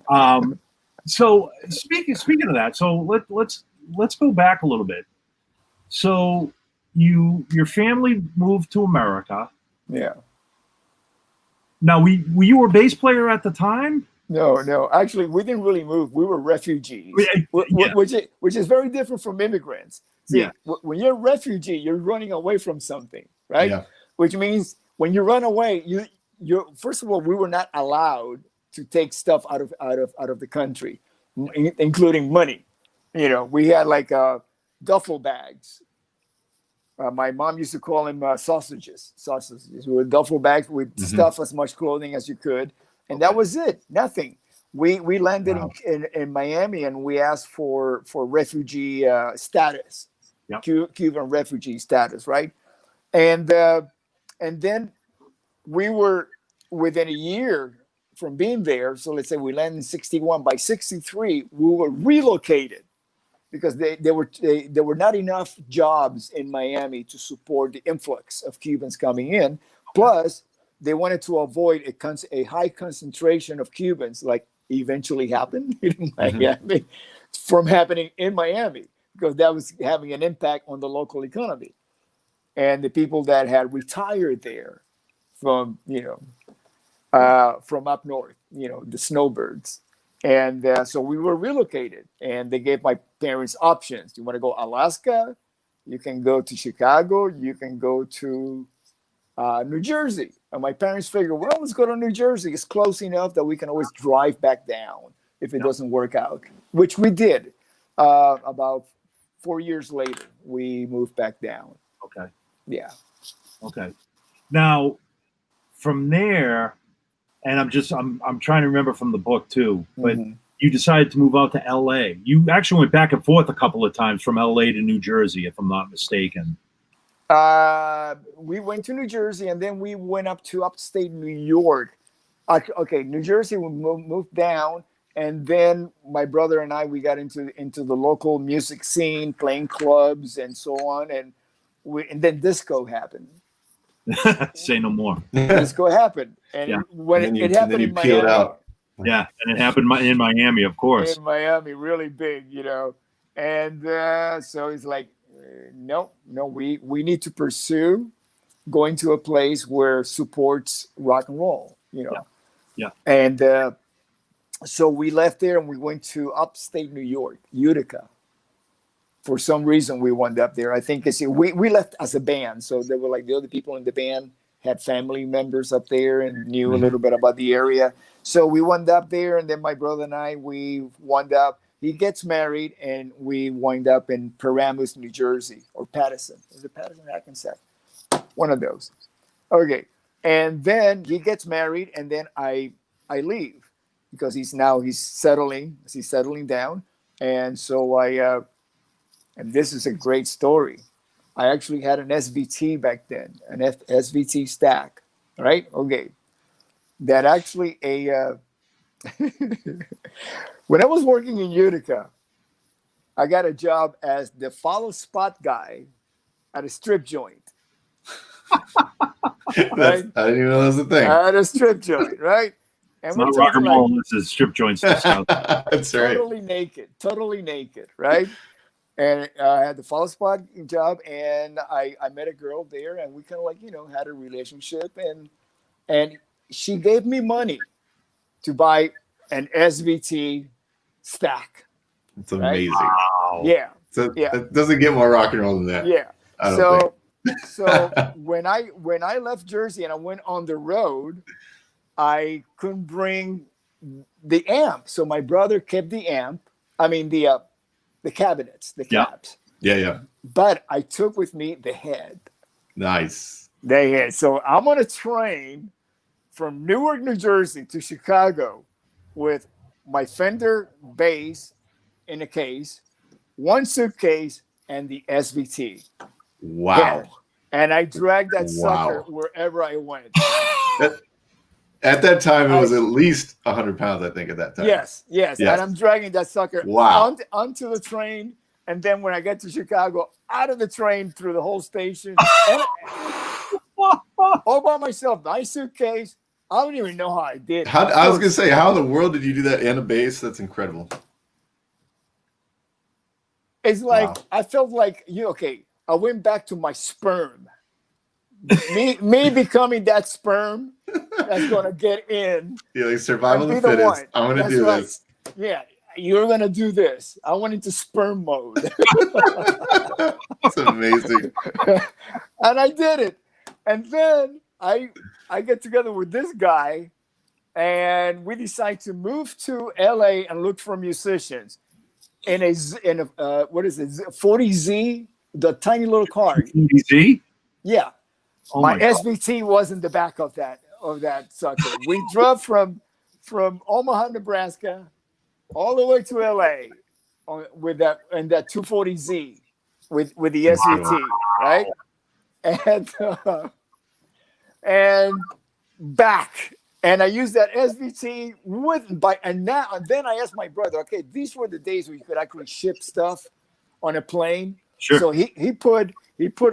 right. So speaking of that, so let's go back a little bit. So your family moved to America. Yeah. Now, were you a bass player at the time? No. Actually, we didn't really move. We were refugees, which is very different from immigrants. See, when you're a refugee, you're running away from something, right? Yeah. Which means when you run away, you're first of all, we were not allowed to take stuff out of the country, including money. We had like duffel bags. My mom used to call them sausages. We were duffel bags with stuff as much clothing as you could. And that was it. Nothing. We landed Wow. in Miami, and we asked for refugee status, Yep. Cuban refugee status, right? And then we were within a year from being there. So let's say we landed in 61. By 63, we were relocated because there were not enough jobs in Miami to support the influx of Cubans coming in. Plus, they wanted to avoid a high concentration of Cubans, like eventually happened in Miami, from happening in Miami, because that was having an impact on the local economy. And the people that had retired there from, from up north, the snowbirds. And so we were relocated, and they gave my parents options. You want to go Alaska? You can go to Chicago. You can go to New Jersey. And my parents figured, well, let's go to New Jersey. It's close enough that we can always drive back down if it doesn't work out, which we did. About 4 years later, we moved back down. Okay. Yeah. Okay. Now, from there, and I'm trying to remember from the book too, but you decided to move out to LA. You actually went back and forth a couple of times from LA to New Jersey, if I'm not mistaken. We went to New Jersey, and then we went up to upstate New York. Okay, New Jersey, we moved down, and then my brother and I, we got into the local music scene, playing clubs and so on, and then disco happened. Say no more. Disco happened, and when it happened in Miami, out. Yeah, and it happened in Miami, of course. In Miami, really big, and so it's like, no, we need to pursue going to a place where supports rock and roll, Yeah. And so we left there and we went to upstate New York, Utica. For some reason, we wound up there. I think we left as a band, so there were like the other people in the band had family members up there and knew a little bit about the area. So we wound up there, and then my brother and I, we wound up. He gets married, and we wind up in Paramus, New Jersey, or Patterson. Is it Patterson, Hackensack? One of those. Okay. And then he gets married, and then I leave because he's settling down. And so and this is a great story. I actually had an SVT back then, an SVT stack, right? Okay. That actually when I was working in Utica, I got a job as the follow spot guy at a strip joint. Right? I didn't even know that was a thing. At a strip joint, right? And It's not rock and roll, this is strip joints. That's right. Totally naked, right? And I had the follow spot job, and I met a girl there, and we kind of had a relationship, and she gave me money to buy an SVT stack. It's amazing. Right? Wow. Yeah. So it doesn't get more rock and roll than that. Yeah. I don't think. So when I left Jersey and I went on the road, I couldn't bring the amp. So my brother kept the amp. I mean the cabinets, the cabs. Yeah. But I took with me the head. Nice. The head. So I'm on a train from Newark, New Jersey to Chicago with my Fender bass in a case, one suitcase, and the SVT. Wow. head. And I dragged that sucker wherever I went. At that time, it was at least 100 pounds, I think, at that time. Yes. And I'm dragging that sucker onto the train. And then when I get to Chicago, out of the train through the whole station. All by myself. My suitcase. I don't even know how I did. I was going to say, how in the world did you do that and a bass? That's incredible. It's like, I felt like, I went back to my sperm. me becoming that sperm that's going to get in. Yeah, like survival of the fittest. I'm going to do this. Yeah, you're going to do this. I went into sperm mode. That's amazing. And I did it. And then I get together with this guy, and we decide to move to LA and look for musicians in a what is it, 40Z, the tiny little car. 40Z? Yeah. Oh my God. SVT was in the back of that sucker. We drove from from Omaha, Nebraska, all the way to LA with that 240Z with the SVT, right? And back. And I used that SVT and then I asked my brother, okay, these were the days where you could actually ship stuff on a plane. Sure. So he put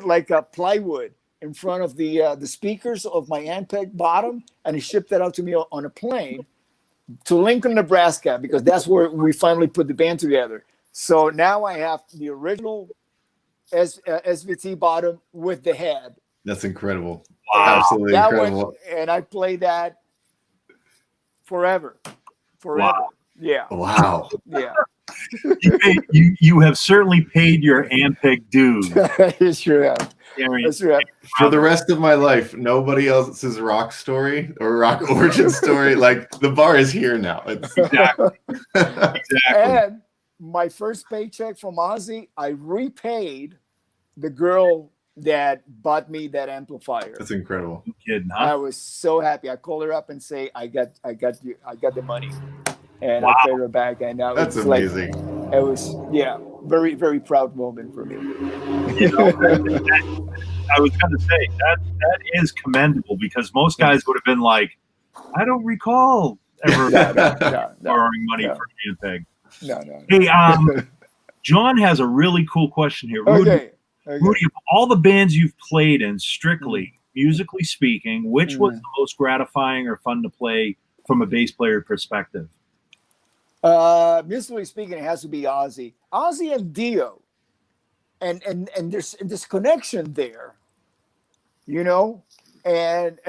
like a plywood in front of the speakers of my Ampeg bottom, and he shipped that out to me on a plane to Lincoln, Nebraska, because that's where we finally put the band together. So now I have the original SVT bottom with the head. That's incredible. Wow. Absolutely incredible. And I play that forever. Wow. Yeah. Wow. Yeah. You have certainly paid your Ampeg dues. Yes, you have. Yes, you have. For the rest of my life, nobody else's rock story or rock origin story. Like, the bar is here now. Exactly. And my first paycheck from Ozzy, I repaid the girl that bought me that amplifier. That's incredible. You kidding, huh? I was so happy. I called her up and say, I got the money. And Wow. I paid her back. And That's was amazing. It was, very, very proud moment for me. You know, I was going to say that is commendable, because most guys would have been like, I don't recall ever borrowing money from Ampeg. No. Hey, John has a really cool question here. Okay. Rudy, of all the bands you've played in, strictly musically speaking, which was the most gratifying or fun to play from a bass player perspective? Musically speaking, it has to be Ozzy and Dio, and there's this connection there, you know, and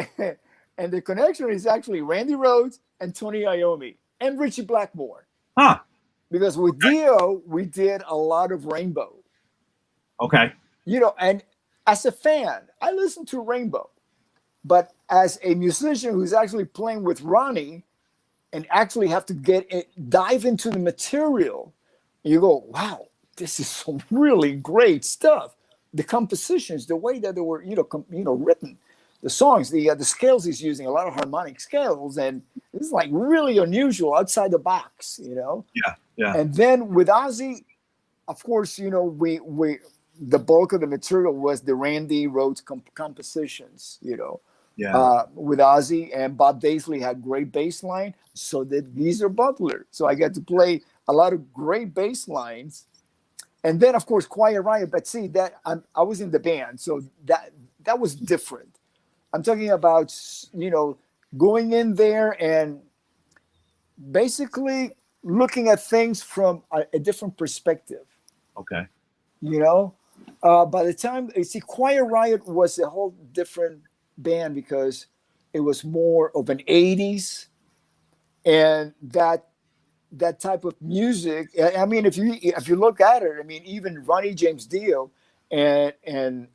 the connection is actually Randy Rhoads and Tony Iommi and Richie Blackmore. Huh. Because with Dio, we did a lot of Rainbow. Okay. You know, and as a fan, I listen to Rainbow, but as a musician who's actually playing with Ronnie and actually have to dive into the material, you go, wow, this is some really great stuff. The compositions, the way that they were, written, the songs, the scales he's using, a lot of harmonic scales, and it's like really unusual, outside the box, you know. Yeah. And then with Ozzy, of course, you know, we the bulk of the material was the Randy Rhoads compositions, you know. Yeah. With Ozzy, and Bob Daisley had great bass line, so did Geezer Butler. So I got to play a lot of great bass lines. And then, of course, Quiet Riot. But see, that I was in the band, so that was different. I'm talking about, you know, going in there and basically looking at things from a different perspective. Okay. You know, by the time you see, Quiet Riot was a whole different band because it was more of an 80s, and that type of music. I mean, if you look at it, I mean, even Ronnie James Dio and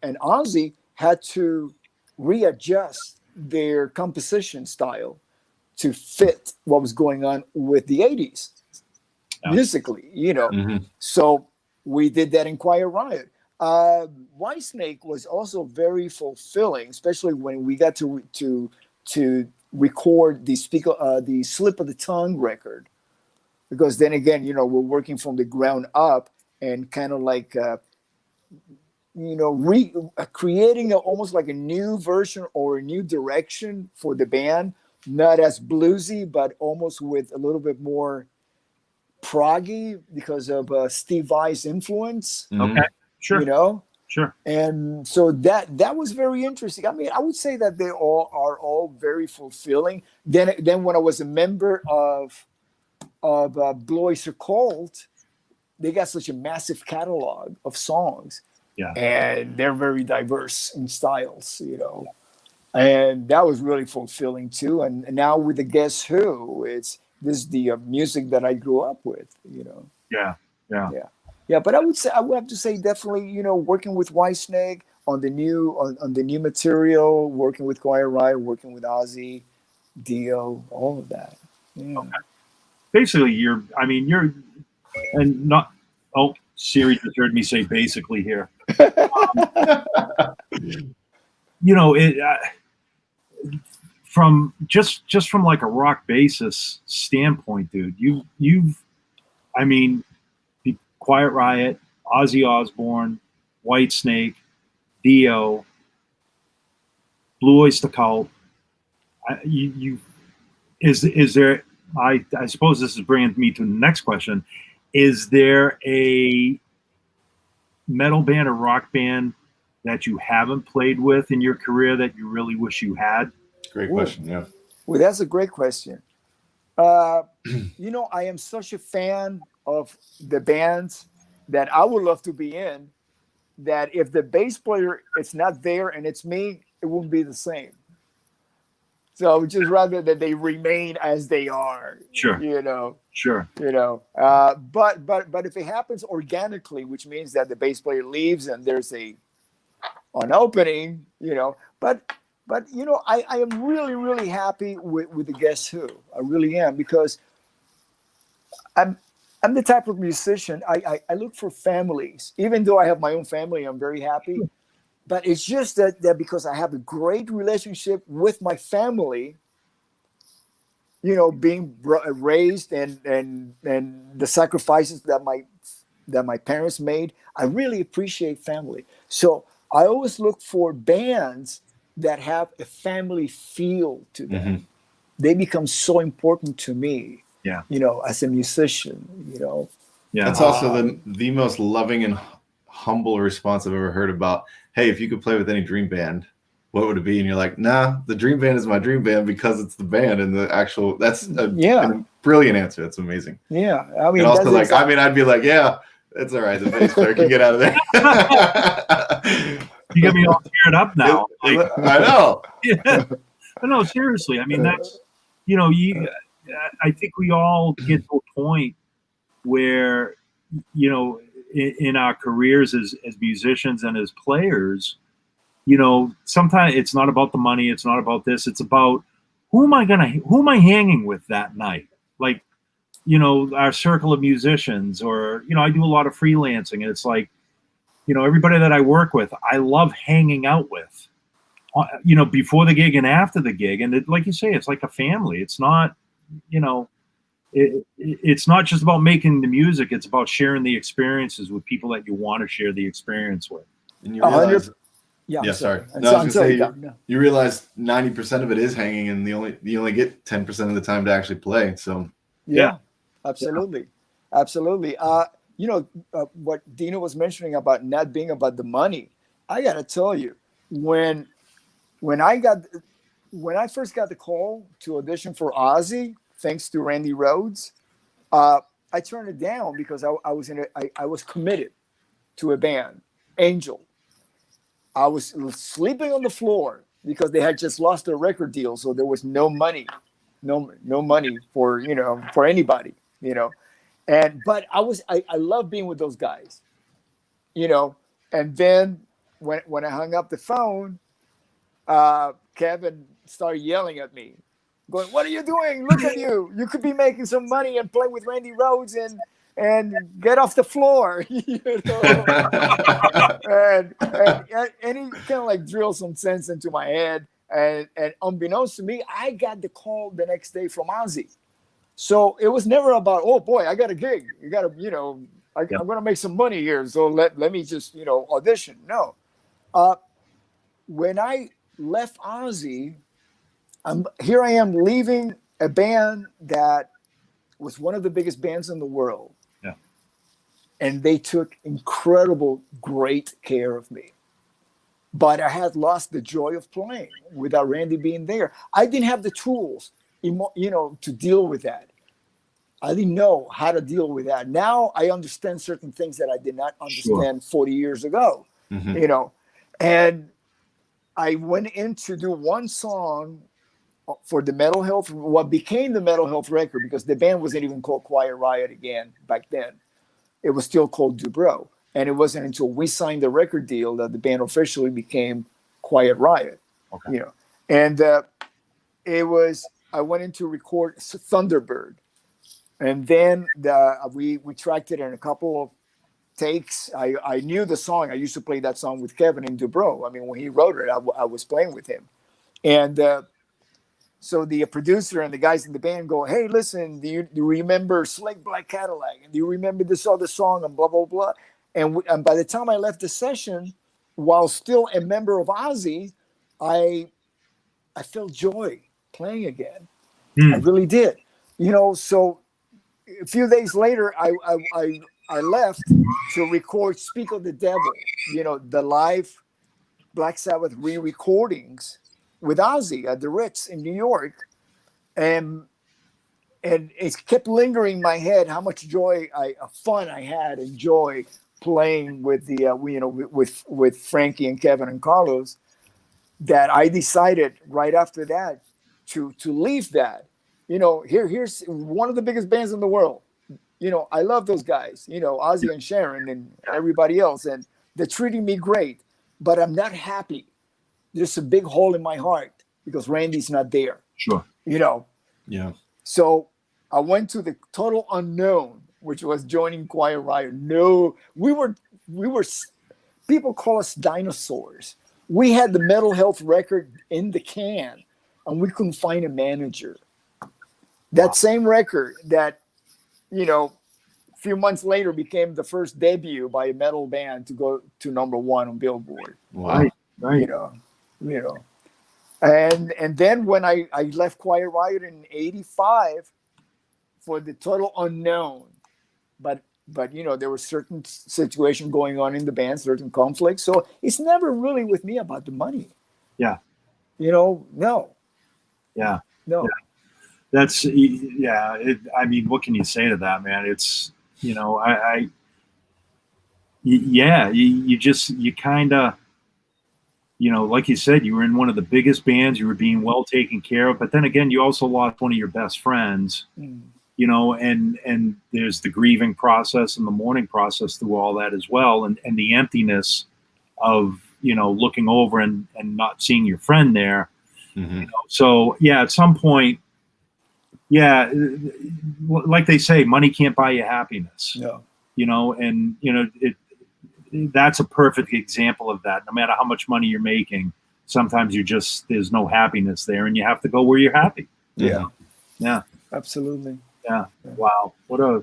Ozzy had to readjust their composition style to fit what was going on with the 80s musically, you know. Mm-hmm. So we did that in Quiet Riot. Whitesnake was also very fulfilling, especially when we got to record the Slip of the Tongue record, because then again, you know, we're working from the ground up and kind of like you know, creating almost like a new version or a new direction for the band, not as bluesy, but almost with a little bit more proggy because of Steve Vai's influence. Okay. Sure. You know? Sure. And so that was very interesting. I mean, I would say that they all are very fulfilling. Then when I was a member of Blue Oyster Cult, they got such a massive catalog of songs. Yeah. And they're very diverse in styles, you know. And that was really fulfilling too. And now with the Guess Who, this is the music that I grew up with, you know. Yeah, but I would have to say definitely, you know, working with Whitesnake on the new material, working with Quiet Riot, working with Ozzy, Dio, all of that. Yeah. Okay. Basically, Siri just heard me say basically here. You know, from just from like a rock basis standpoint, dude, you've I mean, Quiet Riot, Ozzy Osbourne, Whitesnake, Dio, Blue Oyster Cult. Is there? I suppose this is bringing me to the next question. Is there a metal band or rock band that you haven't played with in your career that you really wish you had? Great question. Yeah. Well, that's a great question. You know, I am such a fan of the bands that I would love to be in, that if the bass player is not there and it's me, it wouldn't be the same. So I would just rather that they remain as they are. Sure. You know. Sure. You know. But if it happens organically, which means that the bass player leaves and there's an opening, you know. But you know, I am really, really happy with the Guess Who. I really am, because I'm the type of musician, I look for families. Even though I have my own family, I'm very happy. But it's just that because I have a great relationship with my family, you know, being raised and the sacrifices that my parents made, I really appreciate family. So I always look for bands that have a family feel to them. Mm-hmm. They become so important to me. Yeah. You know, as a musician, you know. Yeah. That's also the most loving and humble response I've ever heard about, hey, if you could play with any dream band, what would it be? And you're like, nah, the dream band is my dream band because it's the band and the actual, that's a brilliant answer. That's amazing. Yeah. I mean, and also like, I mean, I'd be like, yeah, it's all right. The bass player can get out of there. You get me all teared up now. Like, I know. Yeah. But no, seriously. I mean, that's, you know, I think we all get to a point where, you know, in our careers as musicians and as players, you know, sometimes it's not about the money. It's not about this. It's about who am I hanging with that night? Like, you know, our circle of musicians, or, you know, I do a lot of freelancing, and it's like, you know, everybody that I work with, I love hanging out with, you know, before the gig and after the gig. And like you say, it's like a family. It's not, you know, it's not just about making the music. It's about sharing the experiences with people that you want to share the experience with. And you realize, sorry. No, I was going to say, you realize 90% of it is hanging, and you only get 10% of the time to actually play. So yeah, absolutely. Absolutely. You know, what Dino was mentioning about not being about the money, I got to tell you, when I first got the call to audition for Ozzy, thanks to Randy Rhoads, I turned it down because I was committed to a band, Angel. I was sleeping on the floor because they had just lost their record deal, so there was no money for, you know, for anybody, you know. But I love being with those guys, you know. And then when I hung up the phone, Kevin started yelling at me, going, "What are you doing? Look at you! You could be making some money and play with Randy Rhoads and get off the floor." You know? and he kind of like drilled some sense into my head. And unbeknownst to me, I got the call the next day from Ozzy. So it was never about, oh boy, I got a gig. You got to, you know, I'm going to make some money here. So let me just, you know, audition. No. When I left Ozzy, here I am leaving a band that was one of the biggest bands in the world. Yeah. And they took incredible, great care of me. But I had lost the joy of playing without Randy being there. I didn't have the tools, you know, to deal with that. I didn't know how to deal with that. Now I understand certain things that I did not understand 40 years ago, you know. And I went in to do one song for the Mental Health, what became the Mental Health record, because the band wasn't even called Quiet Riot again back then. It was still called Dubrow. And it wasn't until we signed the record deal that the band officially became Quiet Riot. Okay. You know. And I went in to record Thunderbird. And then we tracked it in a couple of takes. I knew the song. I used to play that song with Kevin in Dubrow. I mean, when he wrote it, I was playing with him. And So the producer and the guys in the band go, "Hey, listen, do you remember Slick Black Cadillac? And do you remember this other song and blah blah blah?" And by the time I left the session, while still a member of Ozzy, I felt joy playing again. I really did. So a few days later, I left to record "Speak of the Devil," the live Black Sabbath re-recordings with Ozzy at the Ritz in New York, and it kept lingering in my head how much fun I had and joy playing with the with Frankie and Kevin and Carlos, that I decided right after that to leave that. Here's one of the biggest bands in the world. I love those guys, Ozzy and Sharon and everybody else, and they're treating me great, but I'm not happy. There's a big hole in my heart because Randy's not there. Sure. Yeah. So I went to the total unknown, which was joining Quiet Riot. No, we were, people call us dinosaurs. We had the Mental Health record in the can, and we couldn't find a manager. That same record that, a few months later became the first debut by a metal band to go to #1 on Billboard. Wow. Right. And then when I left Quiet Riot in '85 for the total unknown, but there were certain situations going on in the band, certain conflicts. So it's never really with me about the money. Yeah. No. Yeah. No. Yeah. That's I mean, what can you say to that, man? It's, you kind of, like you said, you were in one of the biggest bands, you were being well taken care of, but then again, you also lost one of your best friends, and there's the grieving process and the mourning process through all that as well. And the emptiness of, looking over and not seeing your friend there. Mm-hmm. So yeah, at some point, like they say, money can't buy you happiness. No. That's a perfect example of that. No matter how much money you're making, sometimes there's no happiness there, and you have to go where you're happy. Yeah. Yeah. Absolutely. Yeah. Wow. What a,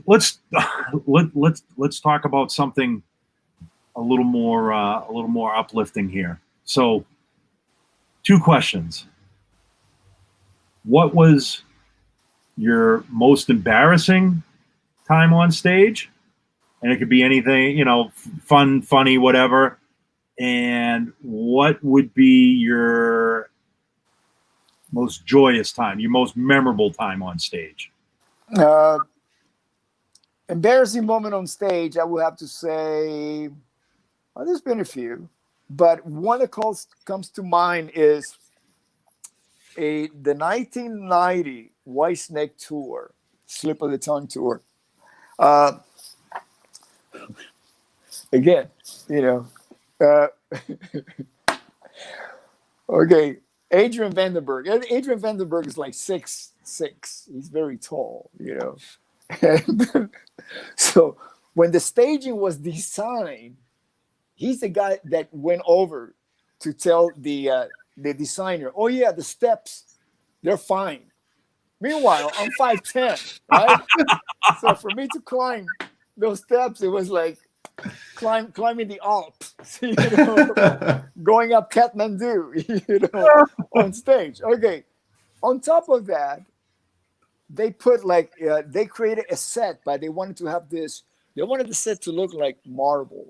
let's talk about something a little more uplifting here. So, 2 questions. What was your most embarrassing time on stage? And it could be anything, fun, funny, whatever. And what would be your most joyous time, your most memorable time on stage? Embarrassing moment on stage, I would have to say, well, there's been a few, but one that comes to mind is the 1990 Whitesnake tour, Slip of the Tongue tour. Again, okay, Adrian Vandenberg. Adrian Vandenberg is like 6'6". He's very tall, And so when the staging was designed, he's the guy that went over to tell the designer, "Oh yeah, the steps, they're fine." Meanwhile, I'm 5'10", right? So for me to climb those steps, it was like climbing the Alps, going up Kathmandu, on stage. Okay. On top of that, they put they created a set, but they wanted to have this. They wanted the set to look like marble,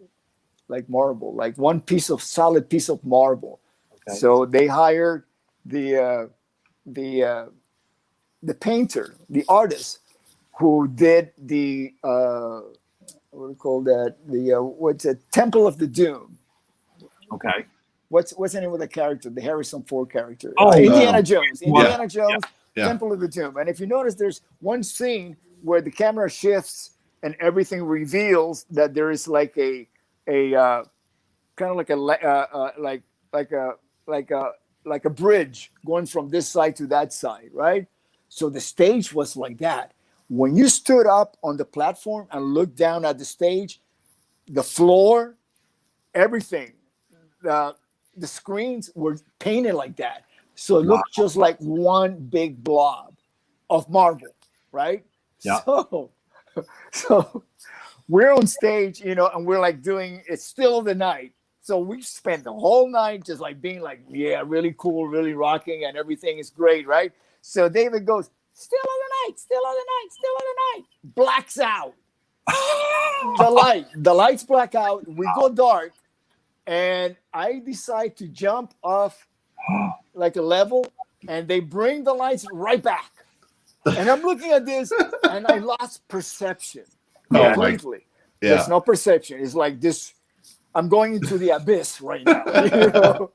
like one solid piece of marble. Okay. So they hired the painter, the artist, who did the what do we call that? What's it? Temple of the Doom. Okay. What's the name of the character? The Harrison Ford character. Oh, Indiana Jones. Indiana Jones. Yeah. Temple of the Doom. And if you notice, there's one scene where the camera shifts and everything reveals that there is like a kind of like a bridge going from this side to that side, right? So the stage was like that. When you stood up on the platform and looked down at the stage, the floor, everything, the screens were painted like that. So it looked just like one big blob of marble, right? Yeah. So we're on stage, you know, and we're like doing it's still of the night. So we spent the whole night just like being like, yeah, really cool, really rocking, and everything is great, right? So David goes, still of the night, still of the night, still of the night. Blacks out. The lights black out. We go dark, and I decide to jump off like a level, and they bring the lights right back. And I'm looking at this, and I lost perception completely. There's no perception. It's like this. I'm going into the abyss right now. You know?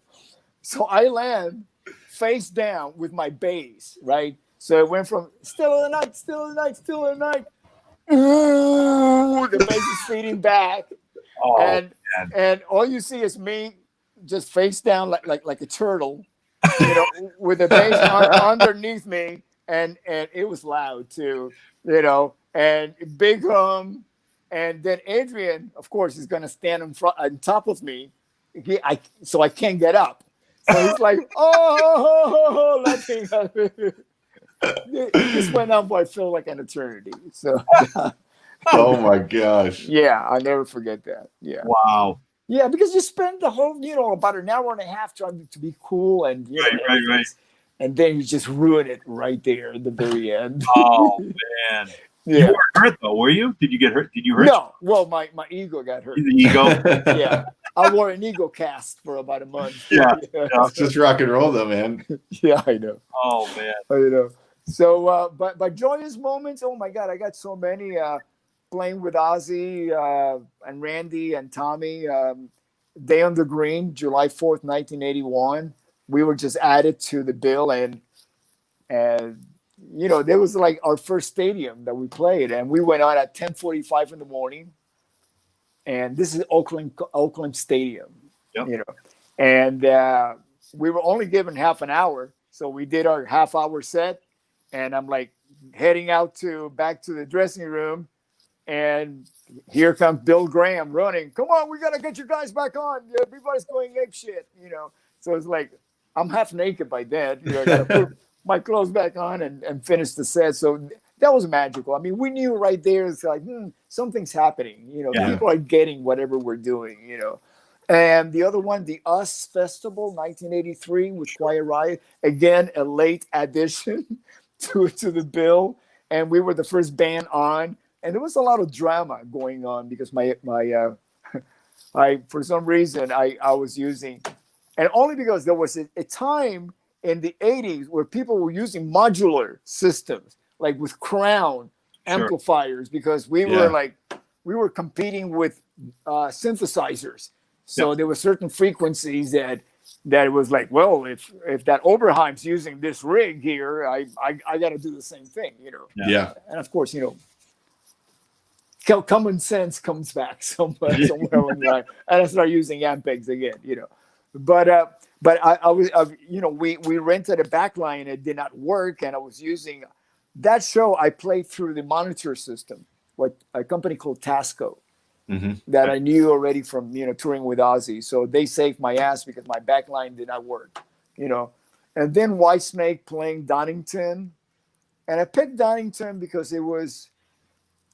So I land face down with my bass, right? So it went from still of the night, still of the night, still of the night. Ooh, the bass is feeding back. And all you see is me just face down like a turtle, you know, with the bass underneath me. And it was loud too, you know, and big hum. And then Adrian, of course, is going to stand on top of me. So I can't get up. So he's like, oh, laughing at me. This went on for I feel like an eternity. So, oh my gosh. Yeah, I'll never forget that. Yeah. Wow. Yeah, because you spend the whole, you know, about an hour and a half trying to be cool and right. And then you just ruin it right there at the very end. Oh man. Yeah. You weren't hurt though, were you? Did you get hurt? Did you hurt? No. Well, my ego got hurt. The ego? Yeah. I wore an ego cast for about a month. Yeah. It's just rock and roll though, man. Yeah, I know. Oh man. I know. So but joyous moments, oh my God, I got so many playing with Ozzy and Randy and Tommy. Day on the Green, July 4th, 1981. We were just added to the bill, and you know, there was like our first stadium that we played, and we went on at 10:45 in the morning. And this is Oakland Stadium, you know, and we were only given half an hour, so we did our half-hour set, and I'm like heading back to the dressing room, and here comes Bill Graham running. Come on, we gotta get you guys back on. Everybody's going ape shit, you know. So it's like I'm half naked by then. You know, I gotta put my clothes back on and finish the set. So that was magical. I mean, we knew right there. It's like something's happening. You know, people are getting whatever we're doing. You know, and the other one, the US Festival, 1983 with Quiet Riot. Again, a late addition to the bill, and we were the first band on. And there was a lot of drama going on because I for some reason I was using. And only because there was a time in the 80s where people were using modular systems, like with Crown amplifiers, because we were competing with synthesizers. So there were certain frequencies that it was like, well, if that Oberheim's using this rig here, I got to do the same thing, you know. Yeah. And of course, you know, common sense comes back somewhere along the line, and I start using Ampegs again, you know. But I was, you know, we rented a backline and it did not work, and I was using that show. I played through the monitor system, what a company called Tasco, that I knew already from, you know, touring with Ozzy. So they saved my ass because my backline did not work, you know. And then Whitesnake playing Donington, and I picked Donington because it was.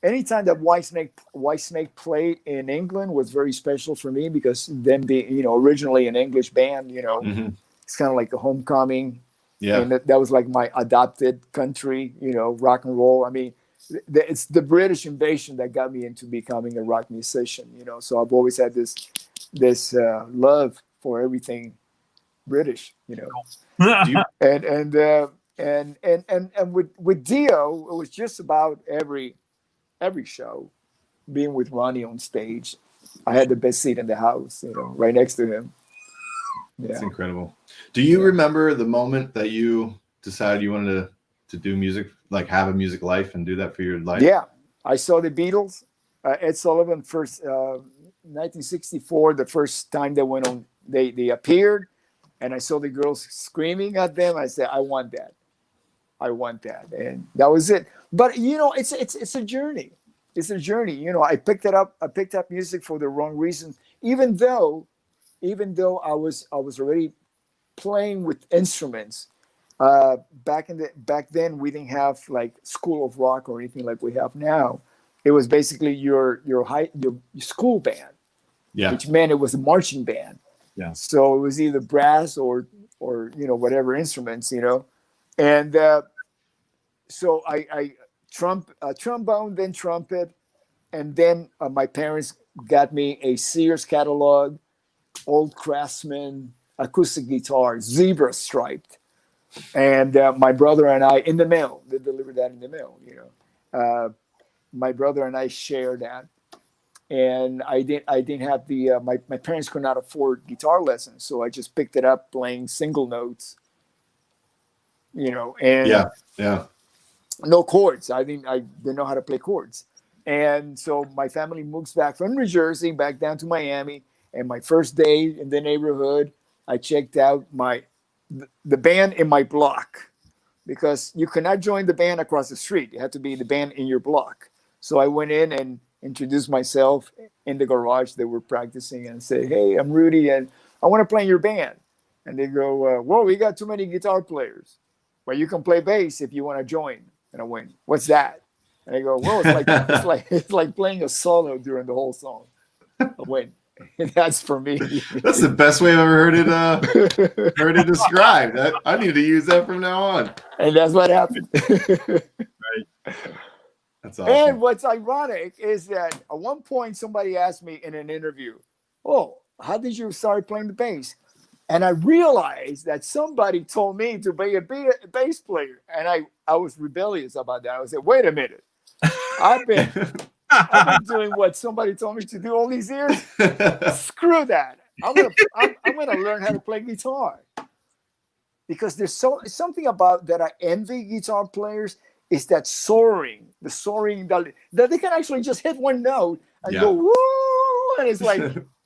Anytime that Whitesnake played in England was very special for me, because them being, you know, originally an English band, you know, it's kind of like a homecoming. Yeah. And that was like my adopted country, you know, rock and roll. I mean, it's the British invasion that got me into becoming a rock musician, you know. So I've always had this love for everything British, you know. And with Dio, it was just about every show, being with Ronnie on stage. I had the best seat in the house, you know, right next to him. Yeah. That's incredible. Do you remember the moment that you decided you wanted to do music, like have a music life and do that for your life? Yeah. I saw the Beatles, Ed Sullivan first, 1964, the first time they went on, they appeared, and I saw the girls screaming at them. I said, I want that. And that was it. But, you know, it's a journey. It's a journey. You know, I picked up music for the wrong reasons, even though even though I was already playing with instruments, back then we didn't have like School of Rock or anything like we have now. It was basically your school band, which meant it was a marching band. Yeah. So it was either brass or whatever instruments, and so I trombone, then trumpet, and then my parents got me a Sears catalog, old Craftsman acoustic guitar, zebra striped, and my brother and I in the mail. They delivered that in the mail, My brother and I shared that, and I didn't have the my parents could not afford guitar lessons, so I just picked it up playing single notes, and no chords. I didn't know how to play chords, and so my family moves back from New Jersey back down to Miami, and my first day in the neighborhood, I checked out the band in my block, because you cannot join the band across the street. You have to be the band in your block. So I went in and introduced myself in the garage. They were practicing and said, "Hey, I'm Rudy, and I want to play in your band." And they go, "Whoa, we got too many guitar players. Well, you can play bass if you want to join." And I went, "What's that?" And they go, "Well, it's like playing a solo during the whole song." I went, "That's for me." That's the best way I've ever heard it described. I need to use that from now on. And that's what happened. Right. That's awesome. And what's ironic is that at one point somebody asked me in an interview, "Oh, how did you start playing the bass?" And I realized that somebody told me to be a bass player, and I was rebellious about that. I said, "Wait a minute, I've been doing what somebody told me to do all these years. Screw that! I'm gonna learn how to play guitar." Because there's something about that I envy guitar players, is that soaring that they can actually just hit one note and go woo, and it's like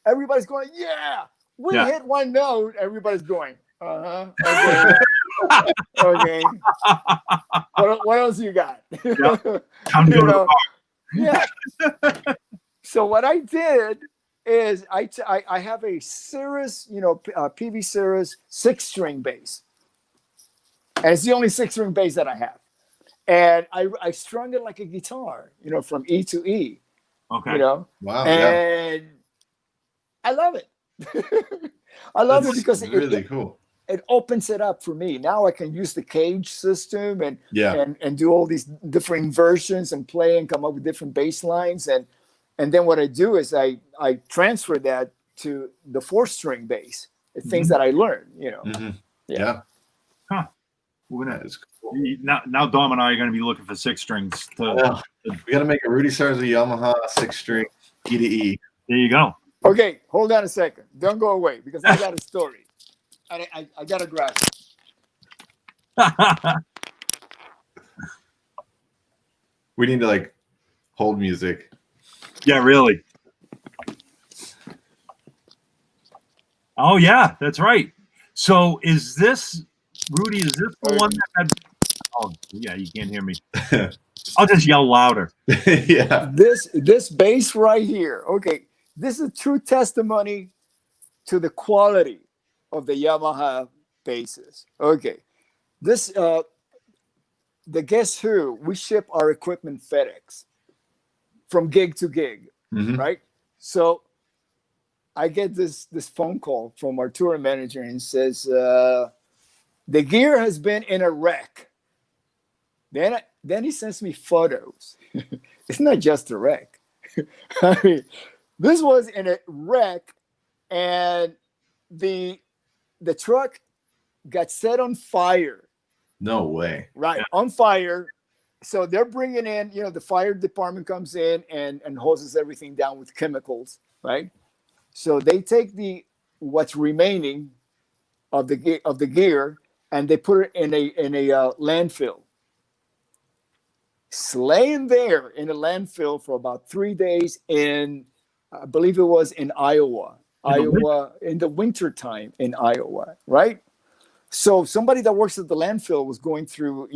everybody's going, "Yeah." We hit one note, everybody's going, okay. Okay. What else you got? Yeah. So what I did is I have a Cirrus, PV Cirrus 6-string bass, and it's the only 6-string bass that I have, and I strung it like a guitar, from E to E. Okay. Wow. And I love it. I love it because it's really cool. It opens it up for me. Now I can use the cage system and do all these different versions and play and come up with different bass lines. And then what I do is I transfer that to the 4-string bass, the things that I learned, Mm-hmm. Yeah. Huh. We're gonna now Dom and I are gonna be looking for 6 strings. We gotta make a Rudy Sarzo Yamaha 6-string E to E. There you go. Okay, hold on a second. Don't go away, because I got a story. I got to grab it. We need to hold music. Yeah, really. Oh yeah, that's right. So is this Rudy? Is this the one that had? Oh yeah, you can't hear me. I'll just yell louder. Yeah. This bass right here. Okay. This is true testimony to the quality of the Yamaha basses. Okay. This, the Guess Who, we ship our equipment FedEx from gig to gig, right? So I get this phone call from our tour manager and says, the gear has been in a wreck. Then he sends me photos. It's not just a wreck. I mean, this was in a wreck, and the truck got set on fire. No way. Right, on fire. So they're bringing in, the fire department comes in and hoses everything down with chemicals, right? So they take what's remaining of the gear and they put it in a landfill. It's laying there in a landfill for about 3 days in, I believe it was in Iowa, in the winter time in Iowa, right? So somebody that works at the landfill was going through,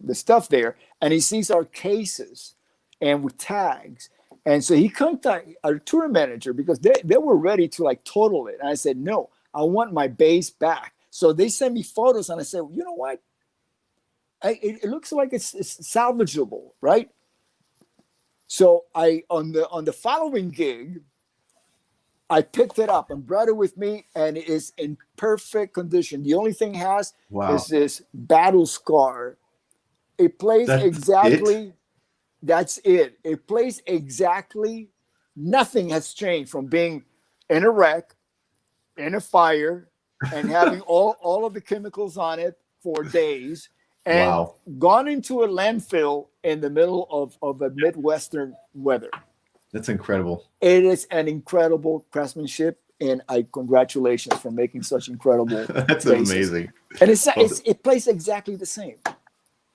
the stuff there, and he sees our cases and with tags, And so he contacted our tour manager because they were ready to like total it. And I said, no, I want my bass back. So they sent me photos, and I said, you know what? It looks like it's salvageable, right? So on the following gig, I picked it up and brought it with me, and it is in perfect condition. The only thing it has is this battle scar. It plays exactly. That's it. It plays exactly. Nothing has changed from being in a wreck, in a fire, and having all of the chemicals on it for days, and gone into a landfill in the middle of a Midwestern weather. That's incredible. It is an incredible craftsmanship, and I congratulations for making such incredible. That's bases. amazing. And it plays exactly the same.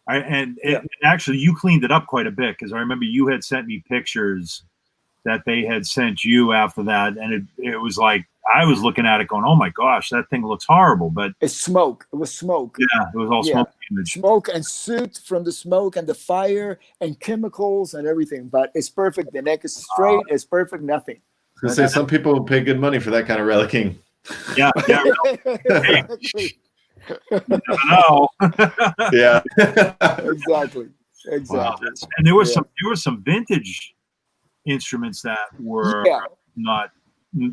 And actually, you cleaned it up quite a bit, because I remember you had sent me pictures that they had sent you after that, and it was like I was looking at it going, "Oh my gosh, that thing looks horrible." But it's smoke. It was smoke. Yeah, it was all smoke. Smoke and soot from the smoke and the fire and chemicals and everything. But it's perfect. The neck is straight. It's perfect. Nothing. I was gonna say some people pay good money for that kind of relicking. Yeah. Exactly. You never know. Yeah. Exactly. Wow, and there were some vintage instruments that were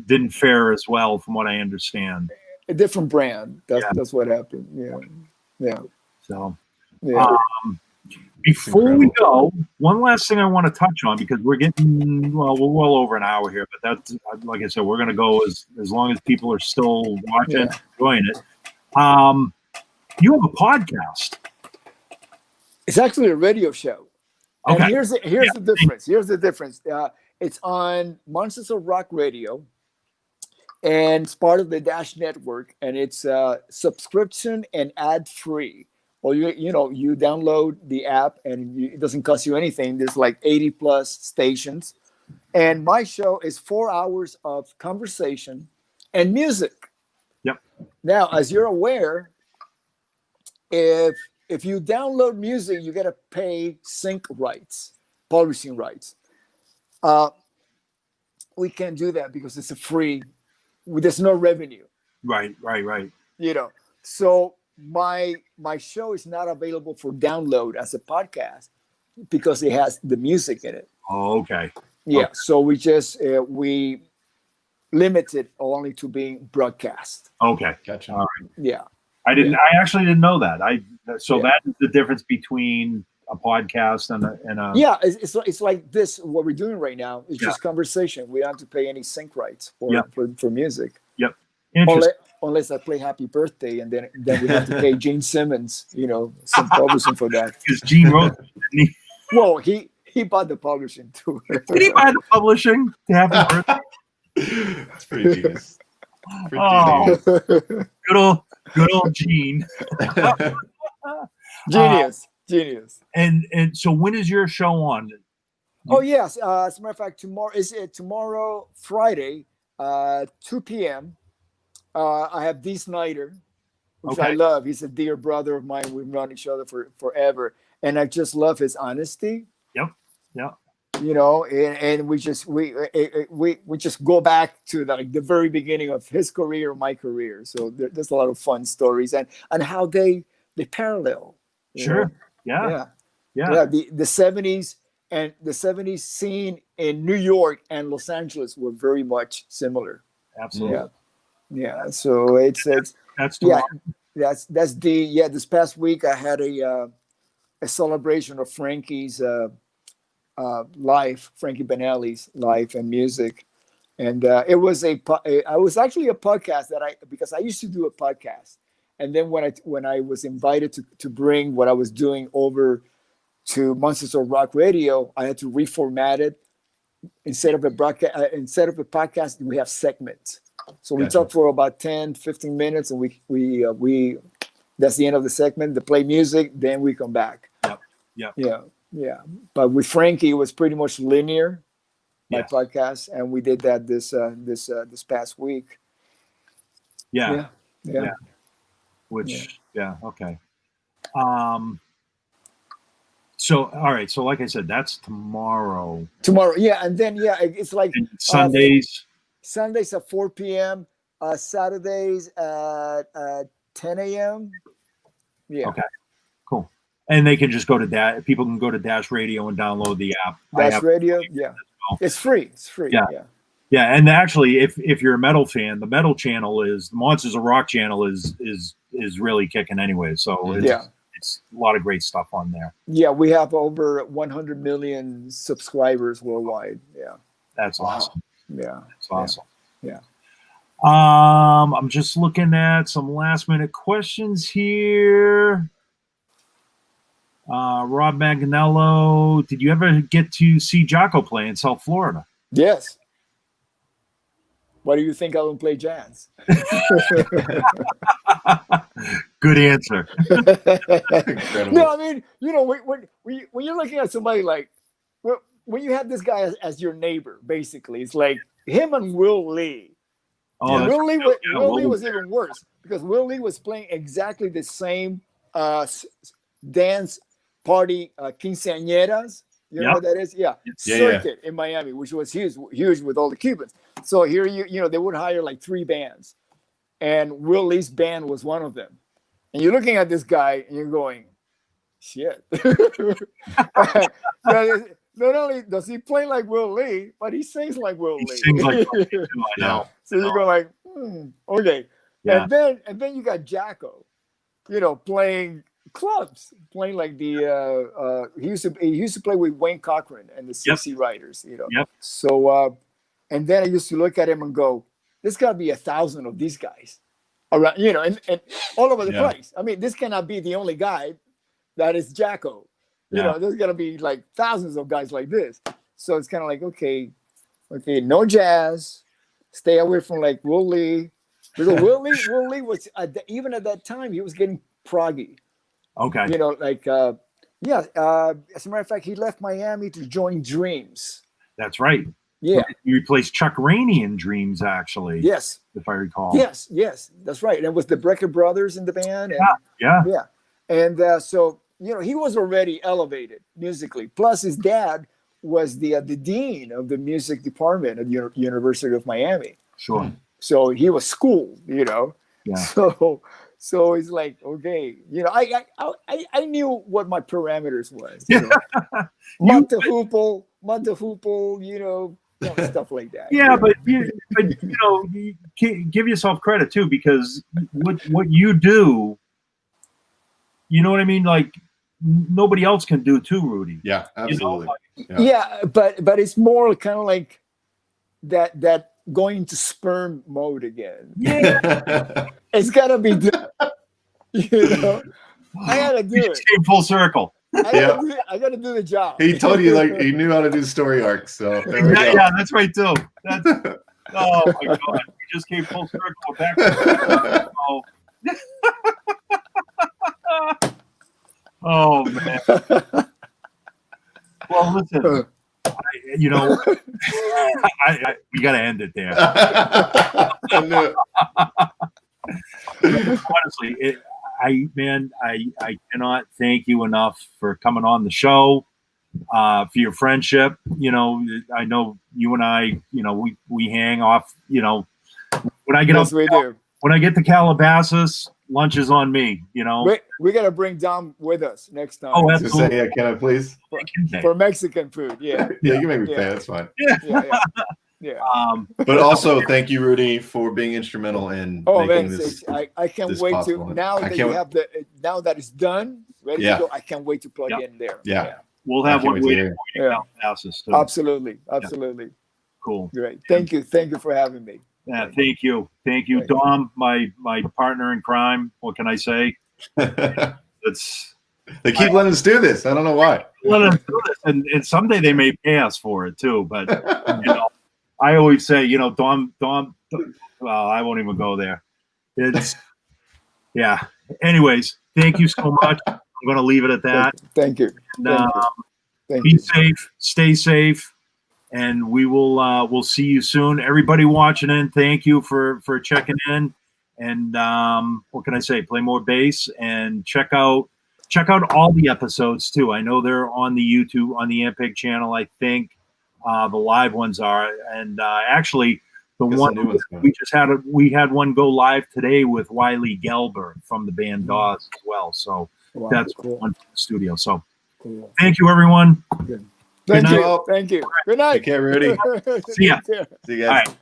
didn't fare as well, from what I understand. A different brand. That's what happened. Yeah. So before we go, one last thing I want to touch on, because we're getting we're well over an hour here, but that's, like I said, we're going to go as long as people are still watching, enjoying it. You have a podcast. It's actually a radio show. Okay. And here's the difference. Here's the difference. It's on Monsters of Rock Radio, and it's part of the Dash Network, and it's subscription and ad free. Well, you download the app, and it doesn't cost you anything. There's like 80 plus stations, and my show is 4 hours of conversation and music. Yep. Now, as you're aware, if you download music, you got to pay sync rights, publishing rights. We can't do that because it's a free. There's no revenue. Right. So my show is not available for download as a podcast because it has the music in it. Oh, okay. Yeah. Okay. So we just we limit it only to being broadcast. Okay. Gotcha. All right. Yeah. I actually didn't know that. That is the difference between a podcast and a. Yeah, it's like this. What we're doing right now is just conversation. We don't have to pay any sync rights for music. Yep. Interesting. Unless I play Happy Birthday, and then we have to pay Gene Simmons, some publishing for that. Because Gene wrote it, didn't he? Well, he bought the publishing too. Did he buy the publishing to Happy Birthday? That's pretty genius. Good old Gene. Genius. And so when is your show on? Oh yes, as a matter of fact, tomorrow Friday, 2 p.m. I have Dee Snider, which I love. He's a dear brother of mine. We've known each other for forever, and I just love his honesty. Yep. And we just go back to the very beginning of his career, my career. So there's a lot of fun stories and how they parallel. Sure. Yeah. The 70s and the 70s scene in New York and Los Angeles were very much similar. Absolutely. Yeah. So that's this past week I had a celebration of Frankie's life, Frankie Benelli's life and music, and it was actually a podcast because I used to do a podcast, and then when I was invited to bring what I was doing over to Monsters of Rock Radio, I had to reformat it. Instead of a podcast, we have segments. So we talk for about 10-15 minutes, and we that's the end of the segment. They play music, then we come back. Yep. Yeah, but with Frankie, it was pretty much linear, my podcast, and we did that this past week. Yeah. Okay. So, all right. So, like I said, that's tomorrow. Tomorrow, yeah, and then it's like And Sundays. Sundays at 4 p.m. Saturdays at 10 a.m. Yeah. Okay. Cool. And they can just go to people can go to Dash Radio and download the app. Dash Radio, yeah. It's free. It's free. Yeah. Yeah. Yeah, and actually, if you're a metal fan, the metal channel the Monsters of Rock channel is really kicking anyway. So it's a lot of great stuff on there. Yeah, we have over 100 million subscribers worldwide. Yeah. That's awesome. Yeah. That's awesome. Yeah. I'm just looking at some last minute questions here. Rob Maganello, did you ever get to see Jaco play in South Florida? Yes. Why do you think I don't play jazz? Good answer. No, I mean, when you're looking at somebody like, when you have this guy as your neighbor, basically, it's like him and Will Lee. Oh, Will Lee was even worse because Will Lee was playing exactly the same dance party quinceañeras. You know what that is? Yeah. Circuit in Miami, which was huge with all the Cubans. So here they would hire like 3 bands, and Will Lee's band was one of them. And you're looking at this guy and you're going, shit. Not only does he play like Will Lee, but he sings like Will Lee. Sings like Will Lee too, I know. So you go like, okay. Yeah. And then you got Jaco, playing clubs, playing like the he used to play with Wayne Cochran and the CC Riders, Yep. So and then I used to look at him and go, there's got to be 1,000 of these guys around, and all over the place. I mean, this cannot be the only guy that is Jaco. There's got to be like thousands of guys like this. So it's kind of like, okay, no jazz, stay away from like Will Lee, because Will Lee was even at that time he was getting proggy. Okay. As a matter of fact, he left Miami to join Dreams. That's right. Yeah. You replaced Chuck Rainey in Dreams, actually. Yes. If I recall. Yes, that's right. And it was the Brecker Brothers in the band. And, yeah. And so, he was already elevated musically. Plus, his dad was the dean of the music department at University of Miami. Sure. So he was schooled, Yeah. So it's like, okay, I knew what my parameters was. Monte Hoople, stuff like that. Yeah, but you give yourself credit too, because what you do, you know what I mean? Like nobody else can do too, Rudy. Yeah, absolutely. But it's more kind of like that going into sperm mode again. Yeah. It's gotta be done. I gotta do it. Came full circle. I gotta do the job. He told you like he knew how to do story arcs. So yeah, that's right too. Oh my God, we just came full circle back. Oh man. Well, listen. We got to end it there. Honestly, I cannot thank you enough for coming on the show, for your friendship. I know you and I, we hang off. When I get when I get to Calabasas, lunch is on me. We gotta bring Dom with us next time. Oh, absolutely. Say, can I please? For Mexican food, yeah. Yeah, you make me pay. That's fine. Yeah. But also, thank you, Rudy, for being instrumental in making this. I can't wait possible. to now that you have now that it's done, ready to go. I can't wait to plug in there. Yeah. We'll have one waiting for you. Calabasas too. Absolutely. Cool. Great. Thank you for having me. Yeah, thank you, Dom, my partner in crime. What can I say? They keep letting us do this. I don't know why. Let us do this, and someday they may pay us for it too. But I always say, Dom. Well, I won't even go there. Anyways, thank you so much. I'm going to leave it at that. Thank you. Be safe. Stay safe. And we will we'll see you soon. Everybody watching in, thank you for checking in. And what can I say? Play more bass and check out check out all the episodes too. I know they're on the YouTube, on the Ampeg channel. I think the live ones are, and actually the Guess one the new one's coming. we just had we had one go live today with Wiley Gelber from the band Dawes as well. So Wow, that's cool. one from the studio. So Cool. thank you, everyone. Thank night. you. Thank you. Good night. Take care, Rudy. See ya. Take care. See you All guys. right.